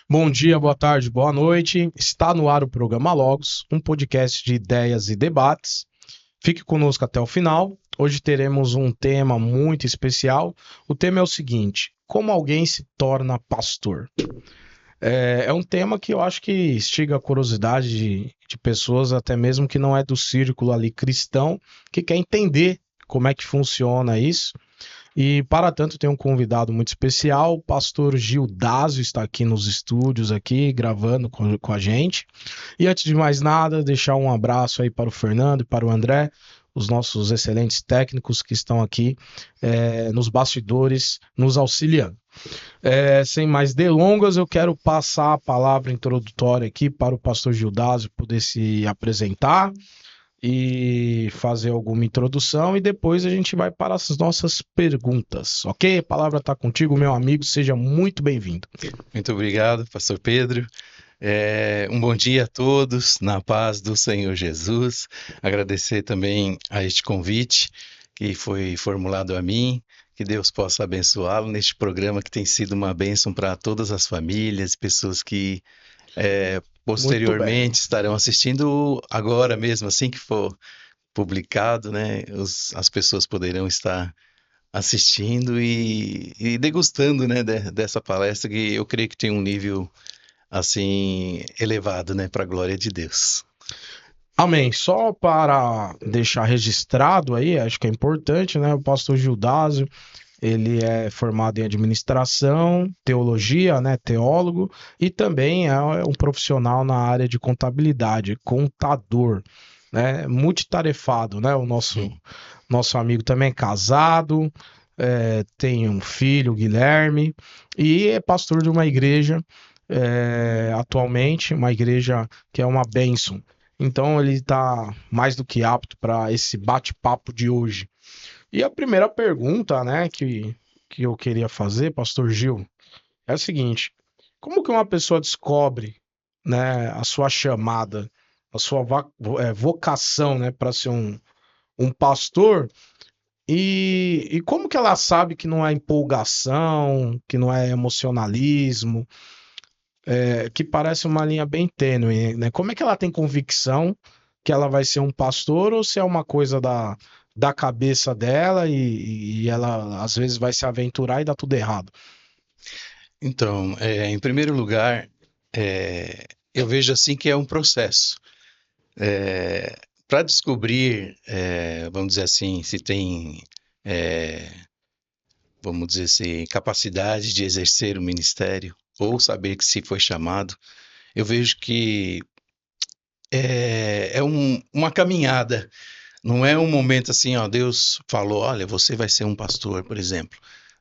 Bom dia, boa tarde, boa noite. Está no ar o programa Logos, um podcast de ideias e debates. Fique conosco até o final. Hoje teremos um tema muito especial. O tema é o seguinte: como alguém se torna pastor? É um tema que eu acho que instiga a curiosidade de pessoas, até mesmo que não é do círculo ali cristão, que quer entender como é que funciona isso. E para tanto tem um convidado muito especial, o pastor Gildásio está aqui nos estúdios aqui gravando com a gente. E antes de mais nada, deixar um abraço aí para o Fernando e para o André, os nossos excelentes técnicos que estão aqui nos bastidores, nos auxiliando. Sem mais delongas, eu quero passar a palavra introdutória aqui para o pastor Gildásio poder se apresentar e fazer alguma introdução e depois a gente vai para as nossas perguntas, ok? A palavra está contigo, meu amigo, seja muito bem-vindo. Muito obrigado, Pastor Pedro. Um bom dia a todos, na paz do Senhor Jesus. Agradecer também a este convite que foi formulado a mim, que Deus possa abençoá-lo neste programa que tem sido uma bênção para todas as famílias, pessoas que Muito bem. posteriormente estarão assistindo agora mesmo, assim que for publicado, né? As pessoas poderão estar assistindo e degustando, né, dessa palestra que eu creio que tem um nível assim elevado, né, para a glória de Deus. Amém. Só para deixar registrado aí, acho que é importante, né? O pastor Gildásio, ele é formado em administração, teologia, né? Teólogo, e também é um profissional na área de contabilidade, contador, né? Multitarefado, né? O nosso amigo também é casado, tem um filho, Guilherme, e é pastor de uma igreja, atualmente, uma igreja que é uma bênção. Então ele está mais do que apto para esse bate-papo de hoje. E a primeira pergunta, né, que eu queria fazer, Pastor Gil, é a seguinte: como que uma pessoa descobre, né, a sua chamada, a sua vocação, né, para ser um pastor? E como que ela sabe que não é empolgação, que não é emocionalismo, que parece uma linha bem tênue, né? Como é que ela tem convicção que ela vai ser um pastor ou se é uma coisa da cabeça dela e ela às vezes vai se aventurar e dá tudo errado? Então, em primeiro lugar, eu vejo assim que é um processo. Para descobrir, vamos dizer assim, se tem, é, vamos dizer assim, capacidade de exercer o ministério ou saber que se foi chamado, eu vejo que uma caminhada. Não é um momento assim, ó, Deus falou, olha, você vai ser um pastor, por exemplo.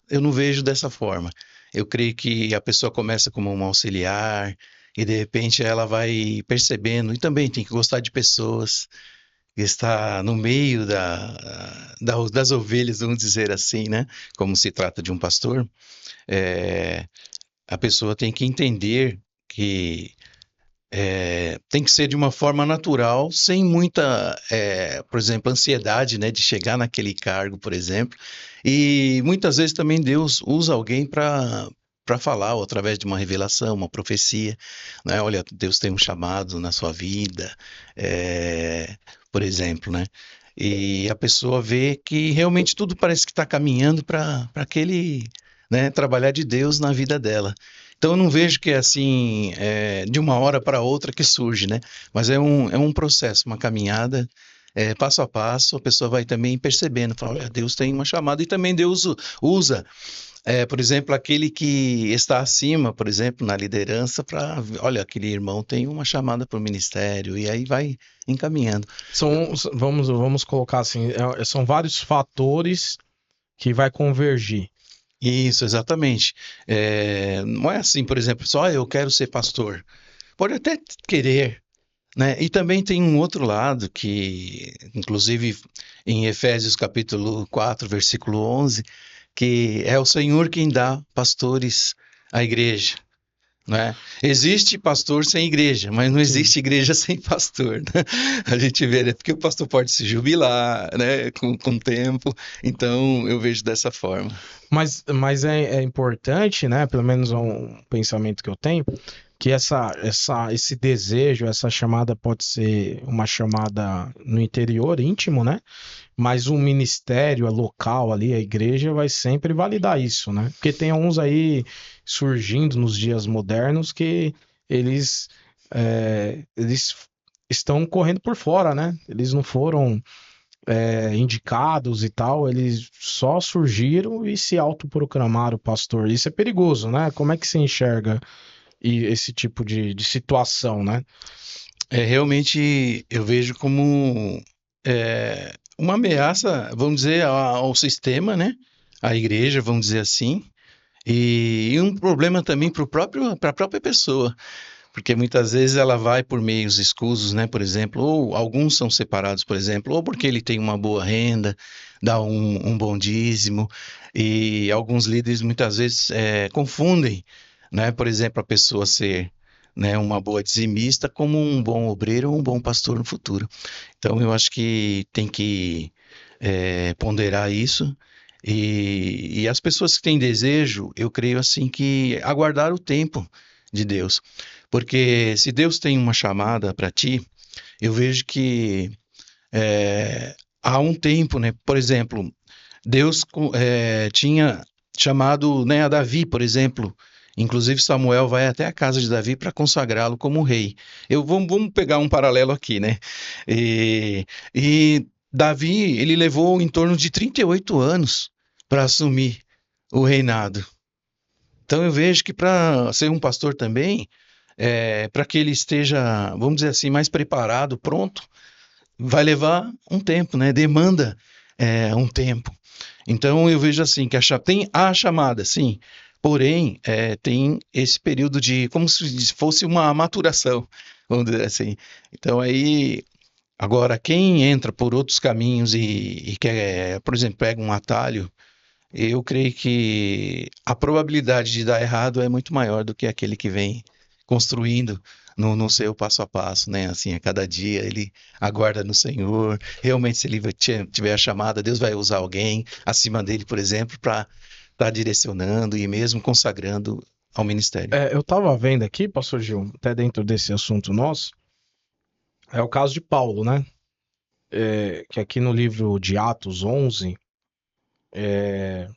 Eu não vejo dessa forma. Eu creio que a pessoa começa como um auxiliar e de repente ela vai percebendo e também tem que gostar de pessoas, estar no meio das ovelhas, vamos dizer assim, né? Como se trata de um pastor, é, a pessoa tem que entender que tem que ser de uma forma natural, sem muita, por exemplo, ansiedade, né, de chegar naquele cargo, por exemplo. E muitas vezes também Deus usa alguém para falar, ou através de uma revelação, uma profecia, né? Olha, Deus tem um chamado na sua vida, por exemplo, né? E a pessoa vê que realmente tudo parece que está caminhando para aquele, né, trabalhar de Deus na vida dela. Então eu não vejo que é assim, de uma hora para outra que surge, né? Mas é um processo, uma caminhada, passo a passo, a pessoa vai também percebendo, fala, olha, Deus tem uma chamada e também Deus usa, por exemplo, aquele que está acima, por exemplo, na liderança, para, olha, aquele irmão tem uma chamada para o ministério, e aí vai encaminhando. Vamos colocar assim, são vários fatores que vai convergir. Isso, exatamente. Não é assim, por exemplo, só eu quero ser pastor. Pode até querer, né? E também tem um outro lado que, inclusive em Efésios capítulo 4, versículo 11, que é o Senhor quem dá pastores à igreja, né? Existe pastor sem igreja, mas não Sim. existe igreja sem pastor, né? A gente vê, né? Porque o pastor pode se jubilar, né? Com o tempo. Então, eu vejo dessa forma. Mas é importante, né? Pelo menos é um pensamento que eu tenho, que esse desejo, essa chamada pode ser uma chamada no interior, íntimo, né? Mas o ministério, a local ali, a igreja, vai sempre validar isso, né? Porque tem uns aí surgindo nos dias modernos que eles, eles estão correndo por fora, né? Eles não foram indicados e tal, eles só surgiram e se autoproclamaram pastor. Isso é perigoso, né? Como é que se enxerga esse tipo de situação, né? Realmente, eu vejo como uma ameaça, vamos dizer, ao sistema, né? À igreja, vamos dizer assim. E um problema também para a própria pessoa. Porque muitas vezes ela vai por meios escusos, né? Por exemplo, ou alguns são separados, por exemplo, ou porque ele tem uma boa renda, dá um bom dízimo, e alguns líderes muitas vezes confundem, né? Por exemplo, a pessoa ser, né, uma boa dizimista como um bom obreiro ou um bom pastor no futuro. Então, eu acho que tem que ponderar isso. E as pessoas que têm desejo, eu creio assim que aguardar o tempo de Deus. Porque se Deus tem uma chamada para ti, eu vejo que há um tempo, né? Por exemplo, Deus tinha chamado, né, a Davi, por exemplo. Inclusive Samuel vai até a casa de Davi para consagrá-lo como rei. Vamos pegar um paralelo aqui, né? E Davi, ele levou em torno de 38 anos para assumir o reinado. Então eu vejo que para ser um pastor também, para que ele esteja, vamos dizer assim, mais preparado, pronto, vai levar um tempo, né? Demanda um tempo. Então eu vejo assim que tem a chamada, sim, porém tem esse período de como se fosse uma maturação, vamos dizer assim. Então aí agora quem entra por outros caminhos e quer, por exemplo, pega um atalho, eu creio que a probabilidade de dar errado é muito maior do que aquele que vem construindo no seu passo a passo, né? Assim, a cada dia ele aguarda no Senhor. Realmente, se ele tiver a chamada, Deus vai usar alguém acima dele, por exemplo, para estar direcionando e mesmo consagrando ao ministério. Eu tava vendo aqui, pastor Gil, até dentro desse assunto nosso, é o caso de Paulo, né? Que aqui no livro de Atos 11, é,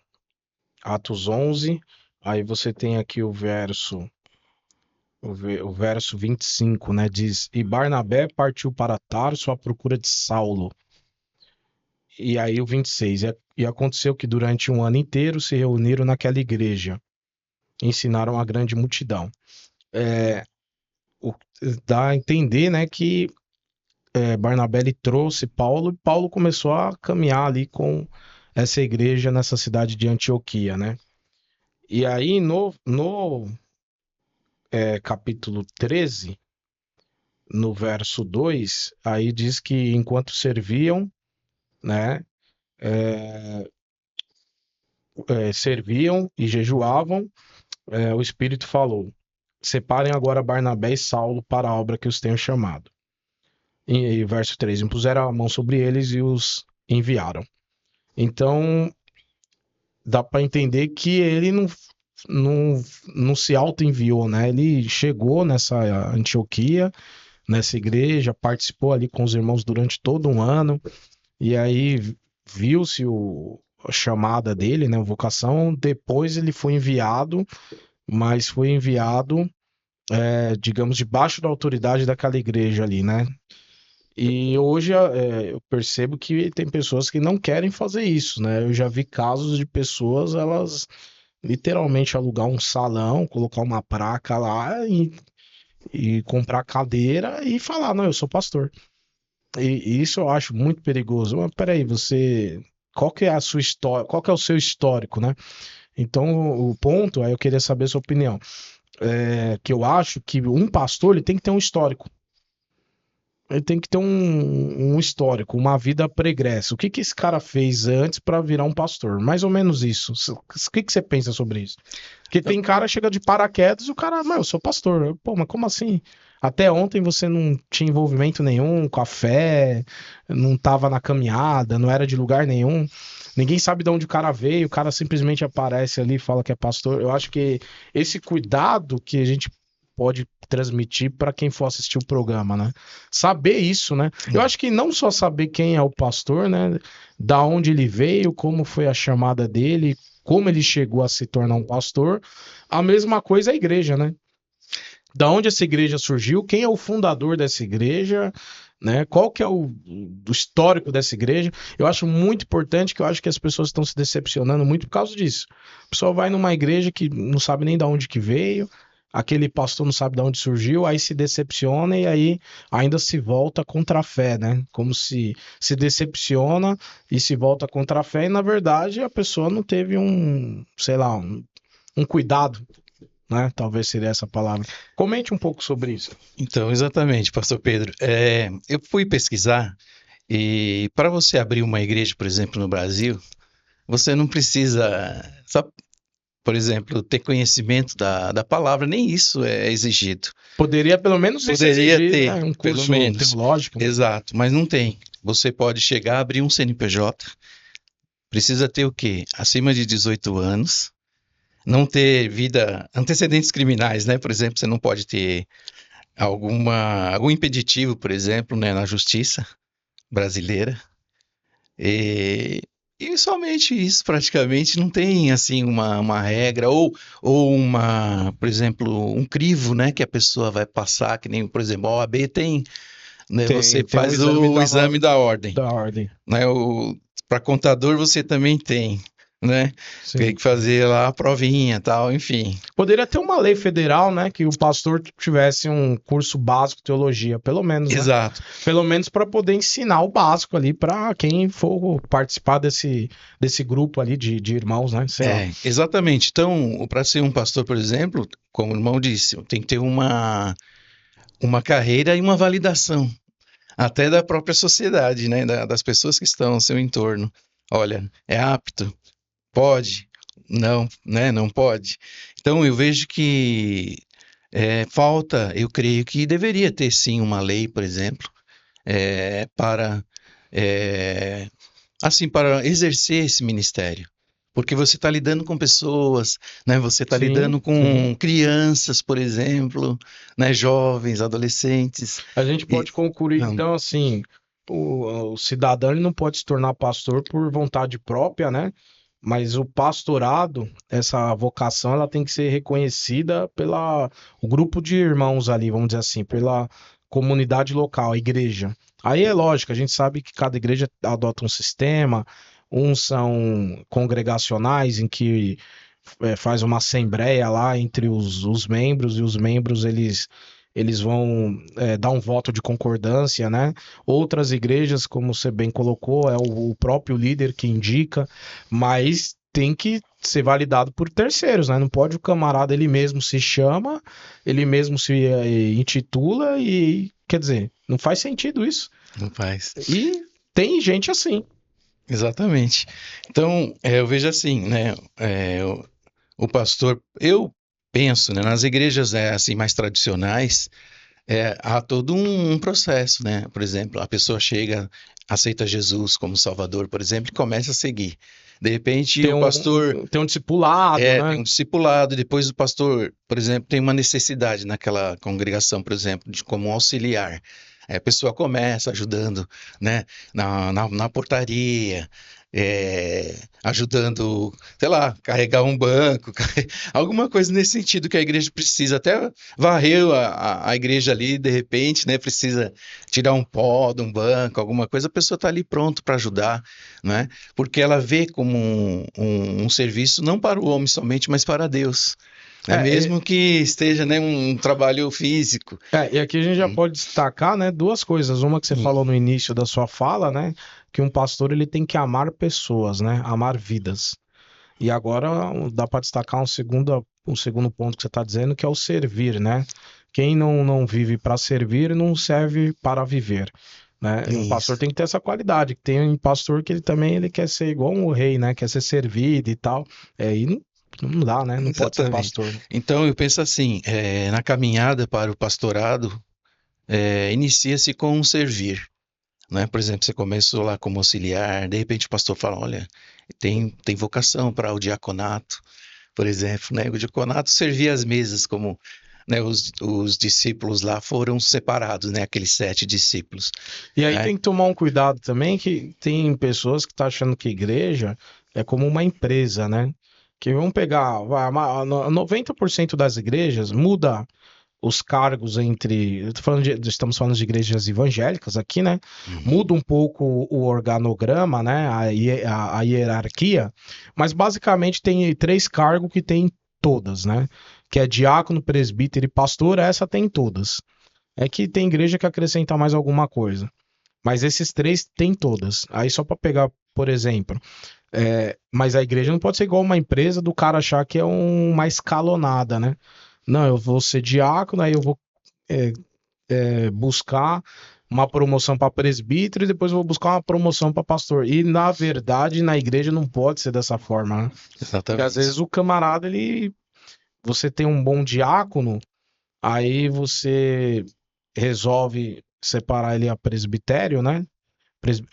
Atos 11, aí você tem aqui o verso 25, né? Diz: E Barnabé partiu para Tarso à procura de Saulo. E aí o 26, e aconteceu que durante um ano inteiro se reuniram naquela igreja, ensinaram a grande multidão. É, o- Dá a entender, né, que Barnabé ele trouxe Paulo e Paulo começou a caminhar ali com essa igreja nessa cidade de Antioquia, né? E aí no capítulo 13, no verso 2, aí diz que enquanto serviam, né, serviam e jejuavam, o Espírito falou: Separem agora Barnabé e Saulo para a obra que os tenho chamado. E verso 3: Impuseram a mão sobre eles e os enviaram. Então, dá para entender que ele não se auto-enviou, né? Ele chegou nessa Antioquia, nessa igreja, participou ali com os irmãos durante todo um ano, e aí viu-se a chamada dele, né? A vocação. Depois ele foi enviado, mas foi enviado, digamos, debaixo da autoridade daquela igreja ali, né? E hoje eu percebo que tem pessoas que não querem fazer isso, né? Eu já vi casos de pessoas, elas literalmente alugar um salão, colocar uma placa lá e comprar cadeira e falar, não, eu sou pastor. E isso eu acho muito perigoso. Mas peraí, qual que é a sua história, qual que é o seu histórico, né? Então, o ponto, aí eu queria saber a sua opinião, que eu acho que um pastor ele tem que ter um histórico. ele tem que ter um histórico, uma vida pregressa. O que que esse cara fez antes para virar um pastor? Mais ou menos isso. O que que você pensa sobre isso? Porque tem cara que chega de paraquedas e o cara, não, eu sou pastor. Pô, mas como assim? Até ontem você não tinha envolvimento nenhum com a fé, não tava na caminhada, não era de lugar nenhum. Ninguém sabe de onde o cara veio, o cara simplesmente aparece ali e fala que é pastor. Eu acho que esse cuidado que a gente pode transmitir para quem for assistir o programa, né? Saber isso, né? Eu acho que não só saber quem é o pastor, né? Da onde ele veio, como foi a chamada dele, como ele chegou a se tornar um pastor. A mesma coisa é a igreja, né? Da onde essa igreja surgiu, quem é o fundador dessa igreja, né? Qual que é o histórico dessa igreja? Eu acho muito importante, que eu acho que as pessoas estão se decepcionando muito por causa disso. O pessoal vai numa igreja que não sabe nem de onde que veio, aquele pastor não sabe de onde surgiu, aí se decepciona e aí ainda se volta contra a fé, né? Como se decepciona e se volta contra a fé, e na verdade a pessoa não teve sei lá, um cuidado, né? Talvez seria essa palavra. Comente um pouco sobre isso. Então, exatamente, Pastor Pedro. Eu fui pesquisar e para você abrir uma igreja, por exemplo, no Brasil, você não precisa, só, por exemplo, ter conhecimento da palavra, nem isso é exigido. Poderia pelo menos isso Poderia exigir, ter, né? Um pelo curso menos. teológico. Exato, mas não tem. Você pode chegar, abrir um CNPJ, precisa ter o quê? Acima de 18 anos, não ter antecedentes criminais, né? Por exemplo, você não pode ter algum impeditivo, por exemplo, né, na justiça brasileira. E, e somente isso, praticamente, não tem assim uma regra ou por exemplo, um crivo, né, que a pessoa vai passar, que nem, por exemplo, a OAB tem, né, você Tem um faz exame o exame da ordem, da ordem. né, para contador você também tem, né, tem Sim. que fazer lá a provinha, tal, enfim. Poderia ter uma lei federal, né, que o pastor tivesse um curso básico de teologia, pelo menos, né? Exato. Pelo menos para poder ensinar o básico ali para quem for participar desse grupo ali de irmãos, né? Sei lá. Exatamente. Então, para ser um pastor, por exemplo, como o irmão disse, tem que ter uma carreira e uma validação, até da própria sociedade, né? Das pessoas que estão ao seu entorno. Olha, é apto? Pode? Não, né? Não pode. Então, eu vejo que falta, eu creio que deveria ter sim uma lei, por exemplo, para assim, para exercer esse ministério. Porque você está lidando com pessoas, né? Você está Sim, lidando com sim. crianças, por exemplo, né? Jovens, adolescentes. A gente E, pode concluir, não, então, assim, o cidadão ele não pode se tornar pastor por vontade própria, né? Mas o pastorado, essa vocação, ela tem que ser reconhecida pela o grupo de irmãos ali, vamos dizer assim, pela comunidade local, a igreja. Aí é lógico, a gente sabe que cada igreja adota um sistema, uns são congregacionais, em que faz uma assembleia lá entre os membros, e os membros eles vão dar um voto de concordância, né? Outras igrejas, como você bem colocou, é o próprio líder que indica, mas tem que ser validado por terceiros, né? Não pode o camarada, ele mesmo se chama, ele mesmo se intitula e, quer dizer, não faz sentido isso. não faz. E tem gente assim. Exatamente. Então, eu vejo assim, né? O pastor, eu penso, né? Nas igrejas assim mais tradicionais, há todo um processo, né? Por exemplo, a pessoa chega, aceita Jesus como Salvador, por exemplo, e começa a seguir. De repente, o pastor Tem um discipulado, né? tem um discipulado, e depois o pastor, por exemplo, tem uma necessidade naquela congregação, por exemplo, de como um auxiliar. Aí a pessoa começa ajudando, né, na portaria, ajudando, sei lá, carregar um banco, alguma coisa nesse sentido que a igreja precisa, até varreu a igreja ali, de repente, né, precisa tirar um pó de um banco, alguma coisa, a pessoa está ali pronto para ajudar, né, porque ela vê como um serviço não para o homem somente, mas para Deus. É mesmo que esteja, né, um trabalho físico. E aqui a gente já pode destacar, né, duas coisas. Uma que você falou no início da sua fala, né, que um pastor ele tem que amar pessoas, né, amar vidas. E agora dá para destacar um segundo ponto que você está dizendo, que é o servir, né? quem não vive para servir não serve para viver, né? E um Isso. pastor tem que ter essa qualidade. Tem um pastor que ele quer ser igual um rei, né? Quer ser servido e tal. E não dá, né? Não pode ser Exatamente. pastor. Então, eu penso assim, na caminhada para o pastorado, inicia-se com um servir, né? Por exemplo, você começou lá como auxiliar, de repente o pastor fala, olha, tem vocação para o diaconato, por exemplo, né? O diaconato servia as mesas como, né, os discípulos lá foram separados, né? Aqueles 7 discípulos, E aí né? tem que tomar um cuidado também, que tem pessoas que estão achando que igreja é como uma empresa, né? Que vão pegar, 90% das igrejas muda os cargos entre. Estamos falando de igrejas evangélicas aqui, né? Uhum. Muda um pouco o organograma, né? A hierarquia, mas basicamente tem 3 cargos que tem todas, né? Que é diácono, presbítero e pastor, essa tem todas. É que tem igreja que acrescenta mais alguma coisa. Mas esses 3 tem todas. Aí só para pegar, por exemplo, mas a igreja não pode ser igual uma empresa do cara achar que é uma escalonada, né? Não, eu vou ser diácono, aí eu vou é, buscar uma promoção para presbítero e depois eu vou buscar uma promoção para pastor. E na verdade, na igreja não pode ser dessa forma, né? Porque às vezes Exatamente. o camarada, você tem um bom diácono, aí você resolve separar ele a presbitério, né?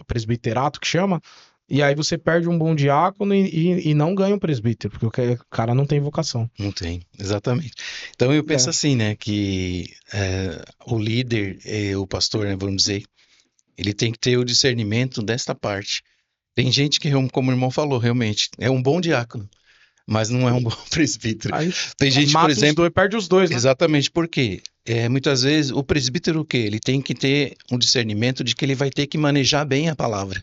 Presbiterato que chama, e aí você perde um bom diácono e não ganha um presbítero, porque o cara não tem vocação. Não tem, exatamente. Então eu penso É. assim, né, que o líder, o pastor, né, vamos dizer, ele tem que ter o discernimento desta parte. Tem gente que, como o irmão falou, realmente é um bom diácono, mas não é um bom presbítero. Aí Tem gente, por mata os exemplo, dois, perde os dois, né? exatamente porque muitas vezes o presbítero o quê? Ele tem que ter um discernimento de que ele vai ter que manejar bem a palavra.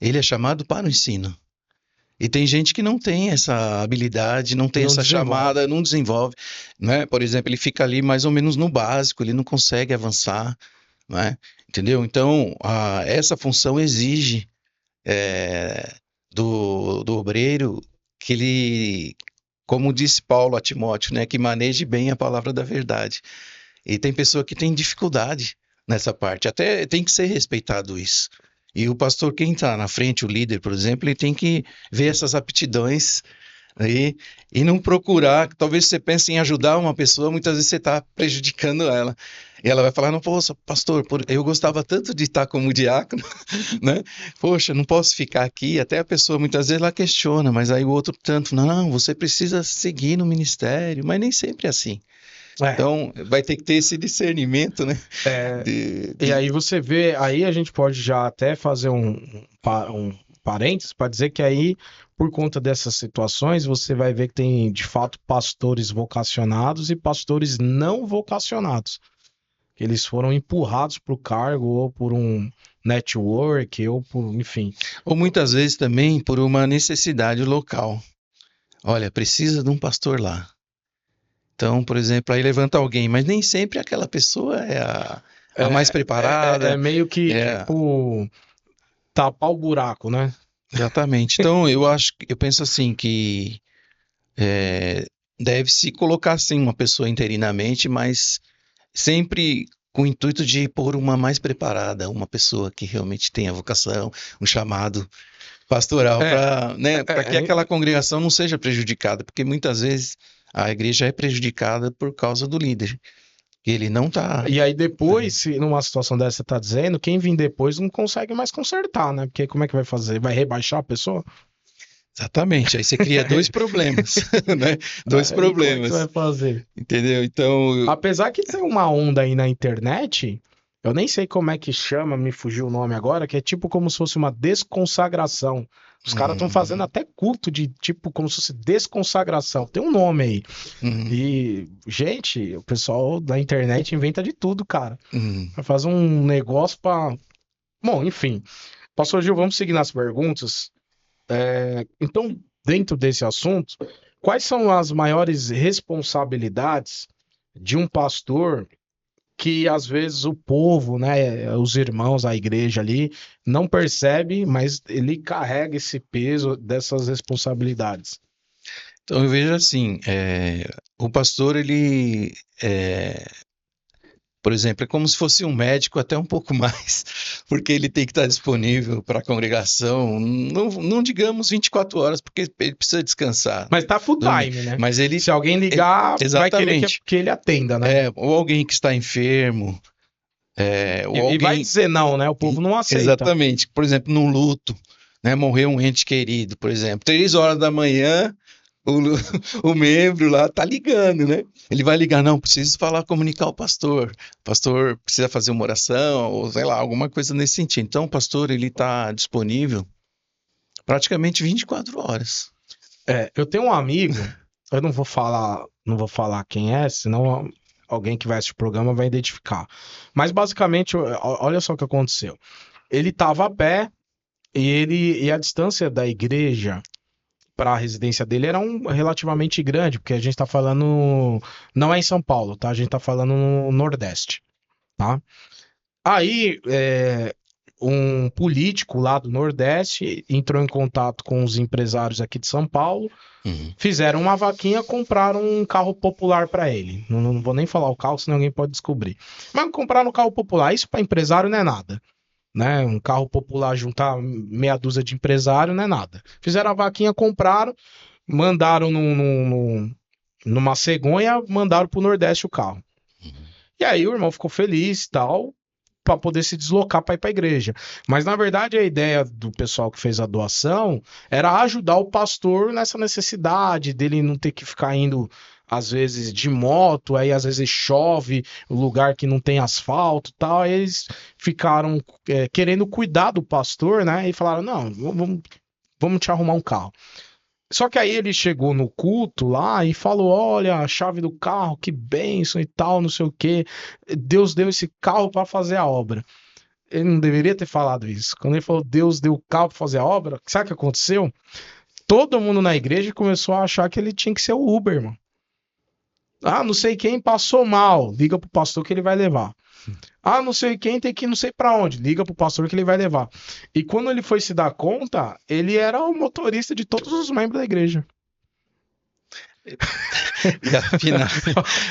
Ele é chamado para o ensino. E tem gente que não tem essa habilidade, não tem Não essa desenvolve. chamada, não desenvolve, né? Por exemplo, ele fica ali mais ou menos no básico, ele não consegue avançar, né? Entendeu? Então, essa função exige do obreiro que ele, como disse Paulo a Timóteo, né, que maneje bem a palavra da verdade. E tem pessoa que tem dificuldade nessa parte, até tem que ser respeitado isso. E o pastor, quem está na frente, o líder, por exemplo, ele tem que ver essas aptidões aí e não procurar. Talvez você pense em ajudar uma pessoa, muitas vezes você está prejudicando ela. E ela vai falar: não, poxa, pastor, eu gostava tanto de estar como diácono, né? Poxa, não posso ficar aqui. Até a pessoa muitas vezes ela questiona, mas aí o outro tanto, não, você precisa seguir no ministério, mas nem sempre é assim. É, Então, vai ter que ter esse discernimento, né? é, De, e de... aí você vê, aí a gente pode já até fazer um parênteses para dizer que aí, por conta dessas situações, você vai ver que tem de fato pastores vocacionados e pastores não vocacionados. Que eles foram empurrados para o cargo ou por um network ou por, enfim. Ou muitas vezes também por uma necessidade local. Olha, precisa de um pastor lá. Então, por exemplo, aí levanta alguém, mas nem sempre aquela pessoa é a mais É preparada. meio que É, tipo tapar o buraco, né? exatamente. Então, eu penso assim que é, deve-se colocar sim uma pessoa interinamente, mas sempre com o intuito de pôr uma mais preparada, uma pessoa que realmente tenha vocação, um chamado pastoral É, para, né, para que é, aquela congregação não seja prejudicada, porque muitas vezes a igreja é prejudicada por causa do líder, que ele não está. e aí depois, se numa situação dessa você tá dizendo, quem vir depois não consegue mais consertar, né? Porque como é que vai fazer? Vai rebaixar a pessoa? Exatamente, aí você cria dois problemas, né? Dois Aí como é que você vai problemas, fazer? entendeu? Então, Apesar que tem uma onda aí na internet, eu nem sei como é que chama, me fugiu o nome agora, que é tipo como se fosse uma desconsagração. Os caras estão fazendo uhum, até culto de tipo como se fosse desconsagração. Tem um nome aí. uhum, E, gente, o pessoal da internet inventa de tudo, cara. uhum. Vai fazer um negócio pra. Bom, enfim. Pastor Gil, vamos seguir nas perguntas. Então, dentro desse assunto, quais são as maiores responsabilidades de um pastor que às vezes o povo, né, os irmãos, a igreja ali, não percebe, mas ele carrega esse peso dessas responsabilidades? Então eu vejo assim, o pastor, ele, por exemplo, é como se fosse um médico, até um pouco mais, porque ele tem que estar disponível para a congregação, não digamos 24 horas, porque ele precisa descansar, Mas tá full dormir. time, né? Mas ele, Se alguém ligar, vai querer exatamente, que ele atenda, né? ou alguém que está enfermo, ou E vai alguém, dizer não, né? O povo não aceita. exatamente, por exemplo, num luto, né, morreu um ente querido, por exemplo, 3 horas da manhã, o, o membro lá tá ligando, né? Ele vai ligar, não, preciso falar, comunicar o pastor precisa fazer uma oração, ou sei lá, alguma coisa nesse sentido. Então, o pastor, ele tá disponível praticamente 24 horas. Eu tenho um amigo, eu não vou falar quem é, senão alguém que vai assistir o programa vai identificar. Mas basicamente, olha só o que aconteceu. Ele estava a pé e a distância da igreja para a residência dele era relativamente grande, porque a gente está falando, não é em São Paulo, tá? A gente está falando no Nordeste, tá? Aí, um político lá do Nordeste entrou em contato com os empresários aqui de São Paulo, Uhum. fizeram uma vaquinha, compraram um carro popular para ele. Não vou nem falar o carro, senão alguém pode descobrir. Mas compraram um carro popular, isso para empresário não é nada, né? Um carro popular juntar meia dúzia de empresário não é nada. Fizeram a vaquinha, compraram, mandaram numa cegonha, mandaram pro Nordeste o carro. E aí o irmão ficou feliz e tal, para poder se deslocar para ir para a igreja. Mas na verdade a ideia do pessoal que fez a doação era ajudar o pastor nessa necessidade dele não ter que ficar indo às vezes de moto, aí às vezes chove, lugar que não tem asfalto, e tal. Aí eles ficaram querendo cuidar do pastor, né? E falaram: "Não, vamos te arrumar um carro". Só que aí ele chegou no culto lá e falou: "Olha, a chave do carro, que bênção e tal, não sei o quê. Deus deu esse carro para fazer a obra". Ele não deveria ter falado isso. Quando ele falou Deus deu o carro para fazer a obra, sabe o que aconteceu? Todo mundo na igreja começou a achar que ele tinha que ser o Uber, mano. Ah, não sei quem passou mal, liga pro pastor que ele vai levar. Ah, não sei quem tem que ir não sei pra onde, liga pro pastor que ele vai levar. E quando ele foi se dar conta, ele era o motorista de todos os membros da igreja.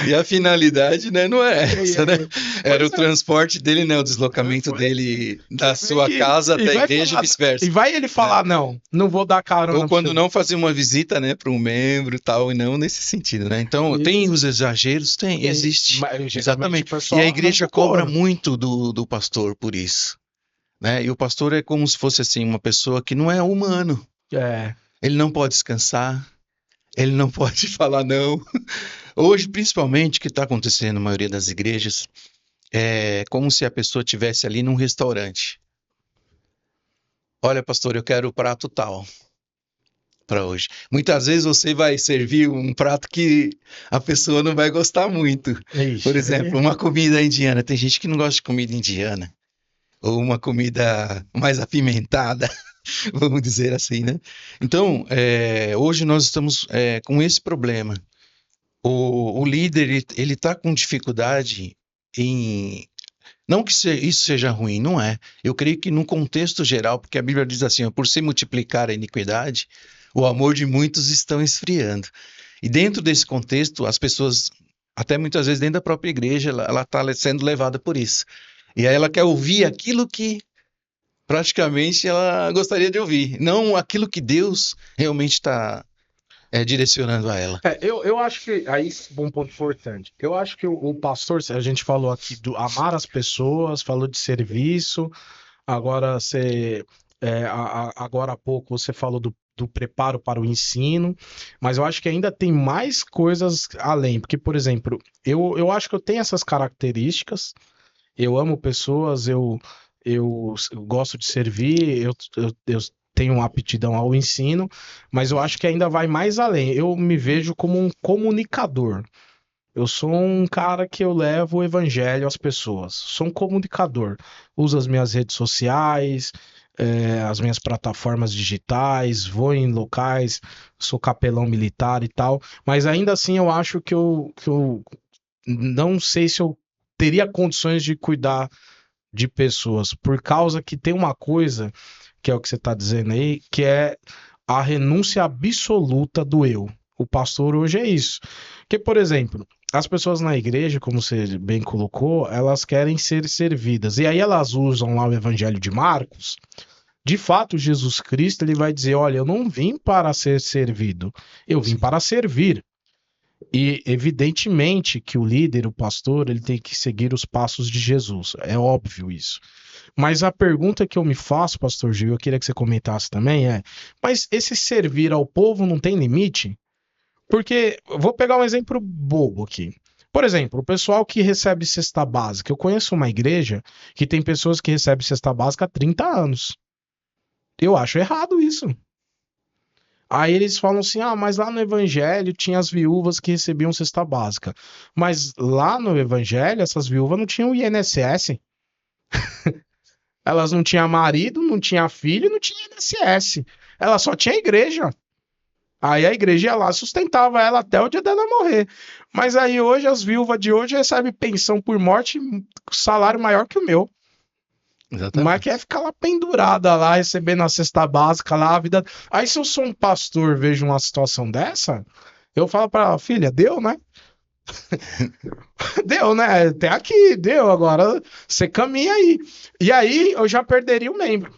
E a finalidade, né, não é essa, né? Era o transporte dele, né, o deslocamento dele da sua casa até a igreja e vice-versa. E vai ele falar: não vou dar carona. Ou quando não fazer uma visita, né, para um membro e tal, e não nesse sentido, né? Então, tem os exageros? Tem, existe. Exatamente. E a igreja cobra muito do pastor por isso, né? E o pastor é como se fosse, assim, uma pessoa que não é humano. Ele não pode descansar, ele não pode falar não. Hoje, principalmente, o que está acontecendo na maioria das igrejas é como se a pessoa estivesse ali num restaurante. Olha, pastor, eu quero o prato tal para hoje. Muitas vezes você vai servir um prato que a pessoa não vai gostar muito. Por exemplo, uma comida indiana. Tem gente que não gosta de comida indiana. Ou uma comida mais apimentada, vamos dizer assim, né? Então, hoje nós estamos com esse problema. O líder, ele está com dificuldade em... Não que isso seja ruim, não é. Eu creio que no contexto geral, porque a Bíblia diz assim, ó, por se multiplicar a iniquidade, o amor de muitos estão esfriando. E dentro desse contexto, as pessoas, até muitas vezes dentro da própria igreja, ela está sendo levada por isso. E aí ela quer ouvir aquilo que praticamente ela gostaria de ouvir, não aquilo que Deus realmente está direcionando a ela. Eu acho que, aí, um ponto importante, eu acho que o pastor, a gente falou aqui do amar as pessoas, falou de serviço, agora agora há pouco você falou do preparo para o ensino, mas eu acho que ainda tem mais coisas além, porque, por exemplo, eu acho que eu tenho essas características, eu amo pessoas, eu gosto de servir, eu tenho uma aptidão ao ensino, mas eu acho que ainda vai mais além. Eu me vejo como um comunicador. Eu sou um cara que eu levo o evangelho às pessoas. Sou um comunicador. Uso as minhas redes sociais, as minhas plataformas digitais, vou em locais, sou capelão militar e tal. Mas ainda assim eu acho que eu não sei se eu teria condições de cuidar de pessoas, por causa que tem uma coisa, que é o que você está dizendo aí, que é a renúncia absoluta do eu. O pastor hoje é isso. Porque, por exemplo, as pessoas na igreja, como você bem colocou, elas querem ser servidas. E aí elas usam lá o Evangelho de Marcos. De fato, Jesus Cristo, ele vai dizer, olha, eu não vim para ser servido, eu vim para servir. E evidentemente que o líder, o pastor, ele tem que seguir os passos de Jesus. É óbvio isso. Mas a pergunta que eu me faço, pastor Gil, eu queria que você comentasse também mas esse servir ao povo não tem limite? Porque, eu vou pegar um exemplo bobo aqui. Por exemplo, o pessoal que recebe cesta básica. Eu conheço uma igreja que tem pessoas que recebem cesta básica há 30 anos. Eu acho errado isso. Aí eles falam assim: ah, mas lá no Evangelho tinha as viúvas que recebiam cesta básica. Mas lá no Evangelho, essas viúvas não tinham INSS. Elas não tinham marido, não tinham filho, não tinham INSS. Ela só tinha igreja. Aí a igreja ia lá, sustentava ela até o dia dela morrer. Mas aí hoje, as viúvas de hoje recebem pensão por morte, salário maior que o meu. Mas Exatamente. quer ficar lá pendurada lá, recebendo a cesta básica lá, a vida. Aí se eu sou um pastor, vejo uma situação dessa, eu falo pra ela, filha, deu, né? Deu, né? Até aqui, deu. Agora você caminha aí. E aí eu já perderia o membro.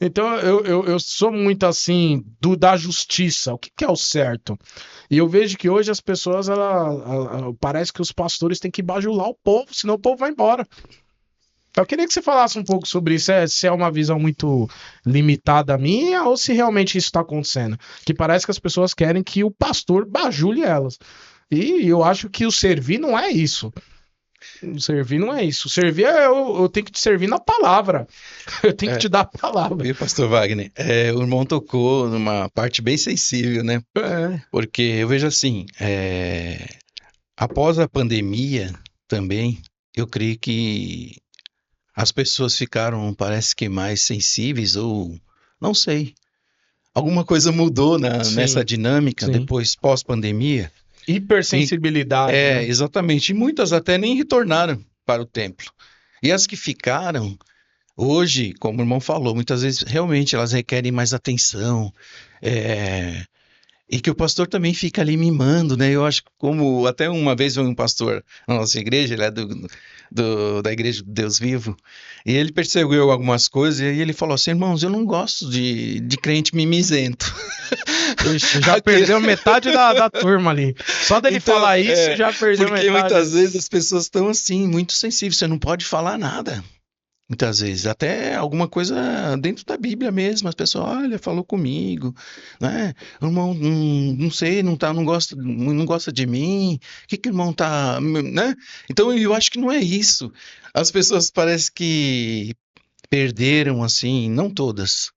Então eu sou muito assim da justiça. O que, que é o certo? E eu vejo que hoje as pessoas, parece que os pastores têm que bajular o povo, senão o povo vai embora. Eu queria que você falasse um pouco sobre isso, se é uma visão muito limitada minha ou se realmente isso está acontecendo. Que parece que as pessoas querem que o pastor bajule elas. E eu acho que o servir não é isso. O servir não é isso. O servir eu tenho que te servir na palavra. Eu tenho que É, te dar a palavra. viu, pastor Wagner? O irmão tocou numa parte bem sensível, né? É, Porque eu vejo assim, após a pandemia também, eu creio que as pessoas ficaram, parece que mais sensíveis ou não sei. Alguma coisa mudou nessa sim, dinâmica sim. depois pós-pandemia. E Hipersensibilidade, né? exatamente. E muitas até nem retornaram para o templo. E as que ficaram, hoje, como o irmão falou, muitas vezes realmente elas requerem mais atenção. é, E que o pastor também fica ali mimando, né? Eu acho que como até uma vez foi um pastor na nossa igreja, ele é da Igreja do Deus Vivo, e ele percebeu algumas coisas e aí ele falou assim, irmãos, eu não gosto de crente mimizento. Ixi, já Aquele- perdeu metade da turma ali. Só dele Então, falar isso, já perdeu porque metade. muitas vezes as pessoas estão assim, muito sensíveis, você não pode falar nada. Muitas vezes, até alguma coisa dentro da Bíblia mesmo, as pessoas, olha, falou comigo, né? O irmão, não sei, não gosta de mim, o que que o irmão tá, né? Então eu acho que não é isso. As pessoas parece que perderam, assim, não todas,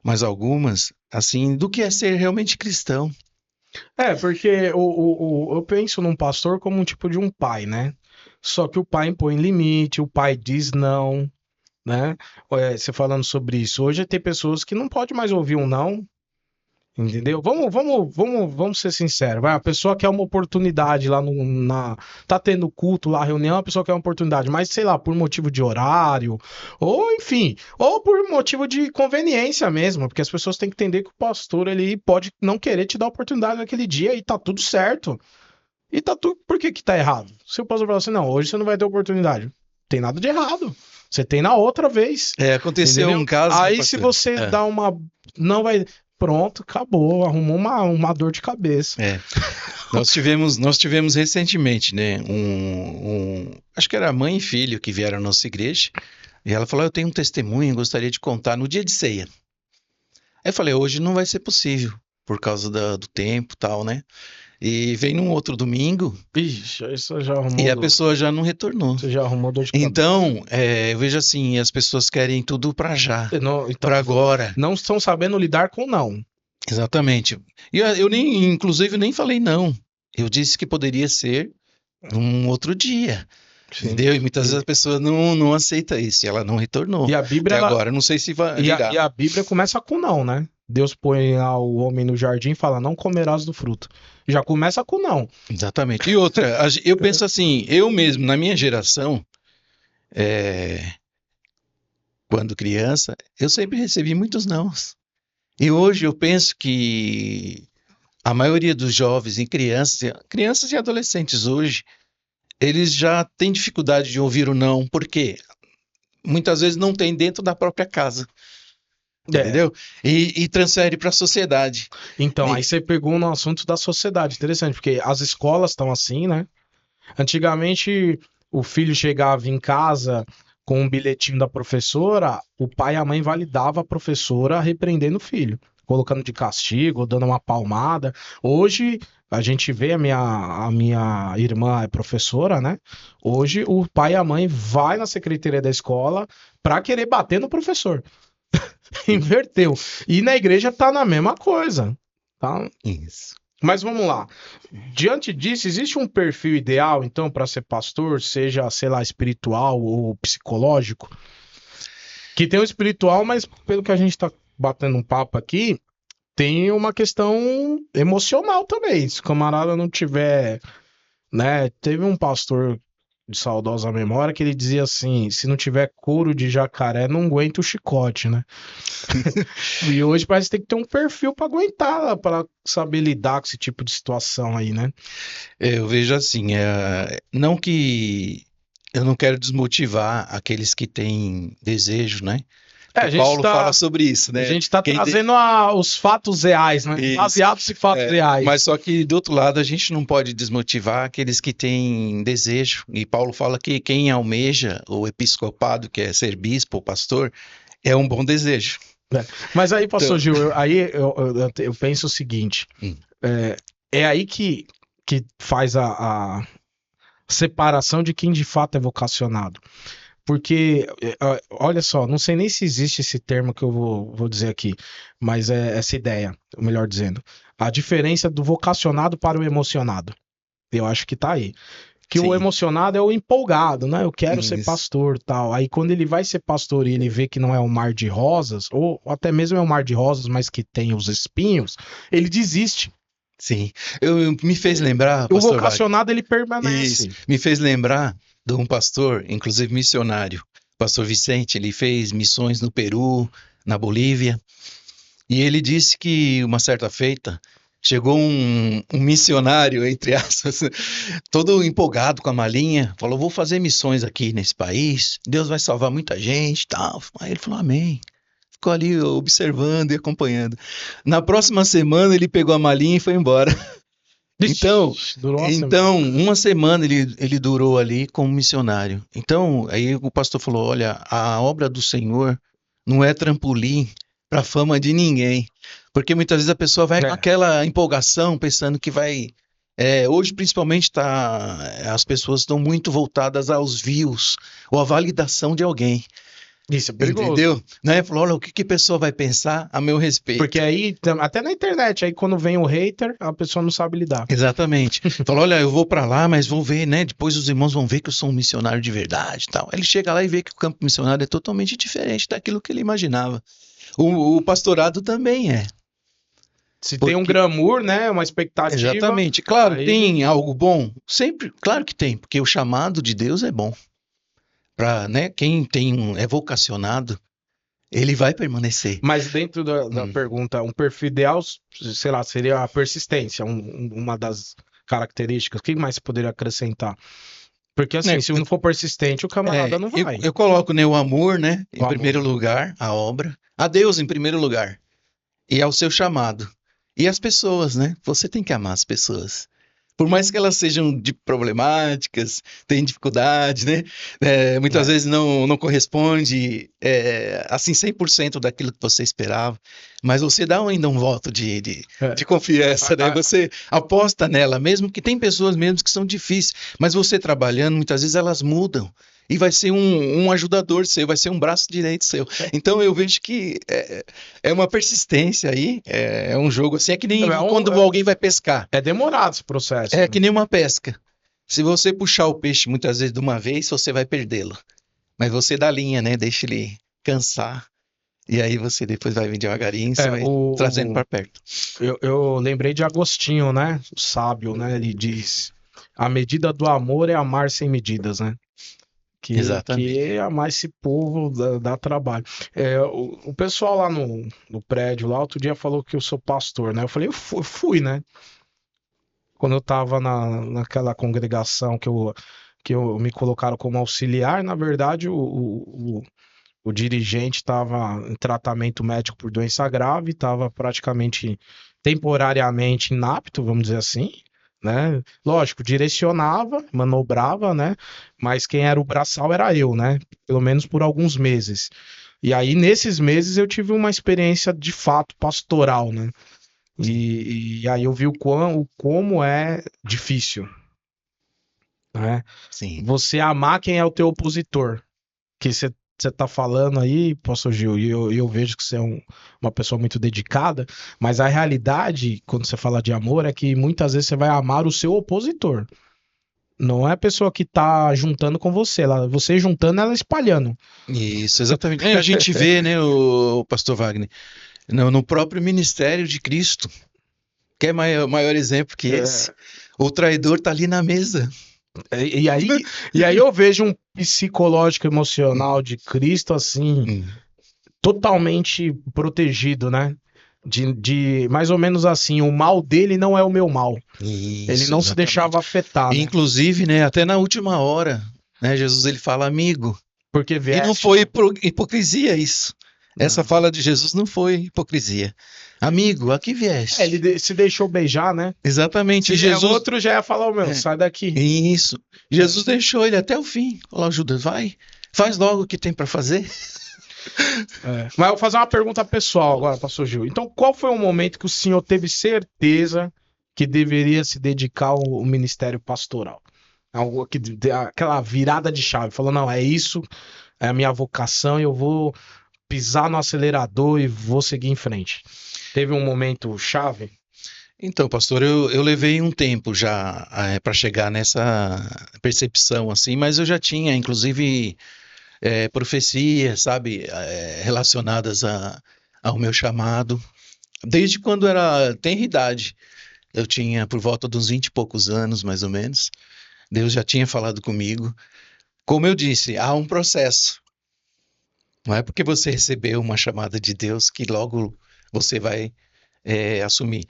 mas algumas, assim, do que é ser realmente cristão. É, porque eu penso num pastor como um tipo de um pai, né? Só que o pai impõe limite, o pai diz não, né? Você falando sobre isso, hoje tem pessoas que não pode mais ouvir um não, entendeu? Vamos ser sinceros, vai, a pessoa quer uma oportunidade lá tá tendo culto lá, reunião, a pessoa quer uma oportunidade, mas sei lá, por motivo de horário, ou enfim, ou por motivo de conveniência mesmo, porque as pessoas têm que entender que o pastor, ele pode não querer te dar oportunidade naquele dia e tá tudo certo. E tá tudo, por que que tá errado? Se o pastor falar assim, não, hoje você não vai ter oportunidade, tem nada de errado. Você tem na outra vez. Aconteceu Entendeu? um caso, Aí se pastor. você dá uma. Não vai. Pronto, acabou. Arrumou uma dor de cabeça. É. Nós tivemos recentemente, né, acho que era mãe e filho que vieram à nossa igreja, e ela falou, eu tenho um testemunho, gostaria de contar no dia de ceia. Aí eu falei, hoje não vai ser possível, por causa do tempo e tal, né? E veio num outro domingo, Ixi, aí e a pessoa já não retornou. você já arrumou dor de cabeça. Então, eu vejo assim, as pessoas querem tudo para já, Então, para agora. não estão sabendo lidar com não. Exatamente. E eu nem, inclusive, nem falei não. Eu disse que poderia ser um outro dia. Sim. Entendeu? E muitas vezes a pessoa não aceita isso, e ela não retornou. E a Bíblia, Até agora, não sei se e virá. a Bíblia começa com não, né? Deus põe lá o homem no jardim e fala, não comerás do fruto. Já começa com não. Exatamente. E outra, eu penso assim, eu mesmo, na minha geração, é, quando criança, eu sempre recebi muitos nãos. E hoje eu penso que A maioria dos jovens e crianças e adolescentes hoje, eles já têm dificuldade de ouvir o não, porque muitas vezes não tem dentro da própria casa, É. entendeu? E transfere para a sociedade. Então, aí E- você pegou no assunto da sociedade. Interessante, porque as escolas estão assim, né? Antigamente, o filho chegava em casa com um bilhetinho da professora, o pai e a mãe validavam a professora repreendendo o filho, colocando de castigo, ou dando uma palmada. Hoje, a gente vê, a minha irmã é professora, né? Hoje, o pai e a mãe vai na secretaria da escola para querer bater no professor. Inverteu. E na igreja tá na mesma coisa. Tá? Isso. Mas vamos lá. Diante disso, existe um perfil ideal, então, para ser pastor, seja, sei lá, espiritual ou psicológico? Que tem o espiritual, mas pelo que a gente tá batendo um papo aqui, tem uma questão emocional também. Se o camarada não tiver, né? Teve um pastor de saudosa memória que ele dizia assim: se não tiver couro de jacaré, não aguenta o chicote, né? E hoje parece que tem que ter um perfil para aguentar, para saber lidar com esse tipo de situação aí, né? Eu vejo assim, não que eu não quero desmotivar aqueles que têm desejo, né? É, Que Paulo fala sobre isso, a né? gente tá Quem de- trazendo os fatos reais, né? Isso. Baseados em fatos reais. Mas só que do outro lado a gente não pode desmotivar aqueles que têm desejo. E Paulo fala que quem almeja o episcopado, que é ser bispo ou pastor, é um bom desejo. Mas aí, pastor Então, Gil, eu penso o seguinte: Hum. é aí que faz a separação de quem de fato é vocacionado. Porque, olha só, não sei nem se existe esse termo que eu vou dizer aqui, mas é essa ideia, melhor dizendo. A diferença do vocacionado para o emocionado. Eu acho que tá aí. Que o sim, emocionado é o empolgado, né? Eu quero ser isso. pastor, tal. Aí quando ele vai ser pastor e ele vê que não é um mar de rosas, ou até mesmo é um mar de rosas, mas que tem os espinhos, ele desiste. Sim. Me fez lembrar, O pastor Wagner, vocacionado ele isso, permanece. me fez lembrar de um pastor, inclusive missionário, pastor Vicente, ele fez missões no Peru, na Bolívia, e ele disse que uma certa feita chegou um missionário, entre aspas, todo empolgado com a malinha, falou: vou fazer missões aqui nesse país, Deus vai salvar muita gente, tal. Aí ele falou: amém. Ficou ali observando e acompanhando. Na próxima semana ele pegou a malinha e foi embora. Então, Durou uma semana. então, uma semana ele durou ali como missionário. Então, aí o pastor falou: olha, a obra do Senhor não é trampolim para a fama de ninguém. Porque muitas vezes a pessoa vai com É. aquela empolgação, pensando que vai. Hoje, principalmente, as pessoas estão muito voltadas aos views ou à validação de alguém. Isso é perigoso. Entendeu? Né? Falou: olha, o que a pessoa vai pensar a meu respeito? Porque aí, até na internet, aí quando vem o hater, a pessoa não sabe lidar. Exatamente. Falou: olha, eu vou pra lá, mas vão ver, né? Depois os irmãos vão ver que eu sou um missionário de verdade e tal. Ele chega lá e vê que o campo missionário é totalmente diferente daquilo que ele imaginava. O pastorado também é. Se tem um Porque, glamour, né? Uma expectativa. exatamente. Claro, aí- tem algo bom? Sempre, claro que tem, porque o chamado de Deus é bom. Para, né, quem é vocacionado, ele vai permanecer. Mas dentro da pergunta, um perfil ideal, sei lá, seria a persistência, uma das características. O que mais você poderia acrescentar? Porque assim, Né, se não for persistente, o camarada não vai. eu coloco, né, o amor, né, em O amor. primeiro lugar, a obra, a Deus em primeiro lugar, e ao seu chamado. E as pessoas, né? Você tem que amar as pessoas. Por mais que elas sejam problemáticas, têm dificuldade, né? Muitas vezes não corresponde, assim, 100% daquilo que você esperava, mas você dá ainda um voto de confiança, né? Você aposta nela, mesmo que tem pessoas mesmo que são difíceis, mas você trabalhando, muitas vezes elas mudam. E vai ser um ajudador seu, vai ser um braço direito seu. Então eu vejo que é uma persistência aí, é um jogo assim, é que nem quando alguém vai pescar. É demorado esse processo. É que nem uma pesca. Se você puxar o peixe muitas vezes de uma vez, você vai perdê-lo. Mas você dá linha, né? Deixa ele cansar. E aí você depois vai vir devagarinho, você vai trazendo para perto. Eu lembrei de Agostinho, né? O sábio, né? Ele diz: a medida do amor é amar sem medidas, né? Exatamente. Que amar esse povo dá trabalho. O pessoal lá no prédio, lá, outro dia falou que eu sou pastor, né? Eu falei, eu fui, né? Quando eu tava naquela congregação que eu me colocaram como auxiliar, na verdade, o dirigente estava em tratamento médico por doença grave, estava praticamente temporariamente inapto, vamos dizer assim, né? Lógico, direcionava, manobrava, né? Mas quem era o braçal era eu, né? Pelo menos por alguns meses. E aí, nesses meses, eu tive uma experiência de fato pastoral, né? E aí eu vi como é difícil, né? Sim. Você amar quem é o teu opositor. Que você tá falando aí, Pastor Gil, e eu vejo que você é uma pessoa muito dedicada, mas a realidade, quando você fala de amor, é que muitas vezes você vai amar o seu opositor. Não é a pessoa que tá juntando com você, você juntando, ela espalhando. Isso, exatamente. A gente vê, né, o pastor Wagner, no próprio ministério de Cristo, que é maior exemplo que esse. É, O traidor tá ali na mesa. e aí eu vejo um psicológico emocional de Cristo assim, Hum, totalmente protegido, né? De mais ou menos assim, o mal dele não é o meu mal. Ele Isso, não se exatamente. deixava afetar, né? Inclusive, né, até na última hora, né, Jesus ele fala amigo. Porque E não vieste. foi hipocrisia isso. Essa Não. fala de Jesus não foi hipocrisia. Amigo, aqui Ele vieste. se deixou beijar, né? Exatamente. E Jesus. Outro já ia falar, meu, É, sai daqui. isso. Jesus deixou ele até o fim. Falou, Judas, vai. Faz logo o que tem para fazer. Mas eu vou fazer uma pergunta pessoal agora, pastor Gil. Então, qual foi o momento que o senhor teve certeza que deveria se dedicar ao ministério pastoral? Aquela virada de chave. Falou, não, é isso, é a minha vocação, eu vou pisar no acelerador e vou seguir em frente. Teve um momento chave? Então, pastor, eu levei um tempo já para chegar nessa percepção assim, mas eu já tinha, inclusive, profecias, sabe, relacionadas ao meu chamado. Desde quando era tenra idade, eu tinha por volta de uns 20 e poucos anos, mais ou menos. Deus já tinha falado comigo. Como eu disse, há um processo. Não é porque você recebeu uma chamada de Deus que logo você vai assumir.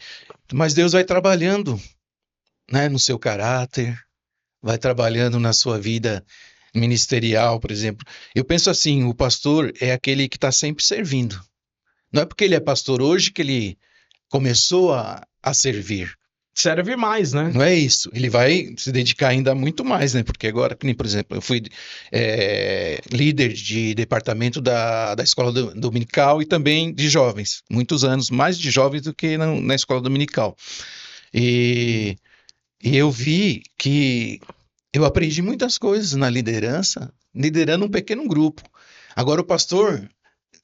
Mas Deus vai trabalhando, né, no seu caráter, vai trabalhando na sua vida ministerial, por exemplo. Eu penso assim, o pastor é aquele que está sempre servindo. Não é porque ele é pastor hoje que ele começou a servir. Serve mais, né? Não é isso. Ele vai se dedicar ainda muito mais, né? Porque agora, por exemplo, eu fui líder de departamento da escola dominical e também de jovens. Muitos anos, mais de jovens do que na escola dominical. E eu vi que eu aprendi muitas coisas na liderança, liderando um pequeno grupo. Agora o pastor,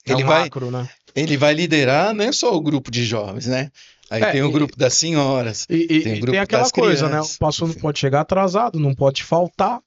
É o ele vai, macro, né? ele vai liderar não é só o grupo de jovens, né? Aí tem o E, grupo das senhoras, tem o e tem grupo aquela das coisa, né? O crianças. pastor não pode chegar atrasado, não pode faltar,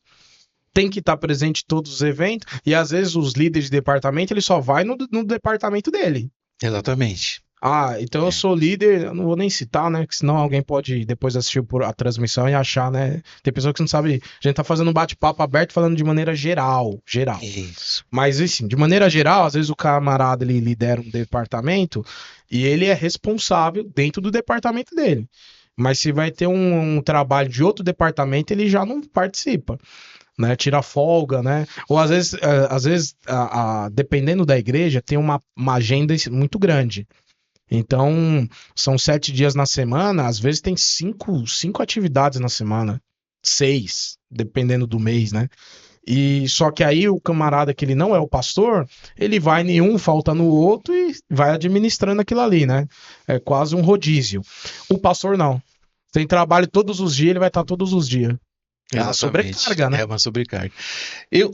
tem que estar presente em todos os eventos, e às vezes os líderes de departamento, ele só vai no departamento dele. Exatamente. Ah, então eu É. sou líder, eu não vou nem citar, né? Que senão alguém pode depois assistir a transmissão e achar, né? Tem pessoa que não sabe. A gente tá fazendo um bate-papo aberto falando de maneira geral. Isso. Mas, assim, de maneira geral, às vezes o camarada ele lidera um departamento e ele é responsável dentro do departamento dele. Mas se vai ter um trabalho de outro departamento, ele já não participa, né? Tira folga, né? Ou às vezes dependendo da igreja, tem uma agenda muito grande. Então, são 7 dias na semana, às vezes tem cinco atividades na semana. 6, dependendo do mês, né? E só que aí o camarada que ele não é o pastor, ele vai em um, falta no outro e vai administrando aquilo ali, né? É quase um rodízio. O pastor não. Tem trabalho todos os dias, ele vai estar todos os dias. É uma Exatamente. sobrecarga, né? É uma sobrecarga.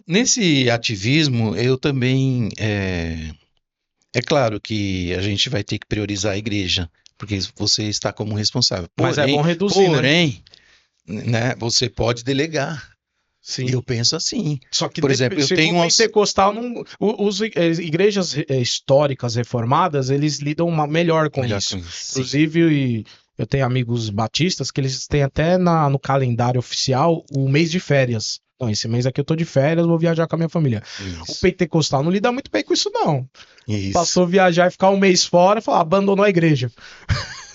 Nesse ativismo, eu também. É claro que a gente vai ter que priorizar a igreja, porque você está como responsável. Mas é Porém, bom reduzir, né? né, você pode delegar. E Sim. eu penso assim. Só que Por exemplo, eu tenho segundo o pentecostal, não, igrejas históricas reformadas, eles lidam melhor com melhor isso. com isso. Sim. Inclusive, eu tenho amigos batistas que eles têm até no calendário oficial o mês de férias. Não, esse mês aqui eu tô de férias, vou viajar com a minha família. O Isso. pentecostal não lida muito bem com isso, não. Isso. Passou a viajar e ficar um mês fora, falar, abandonou a igreja.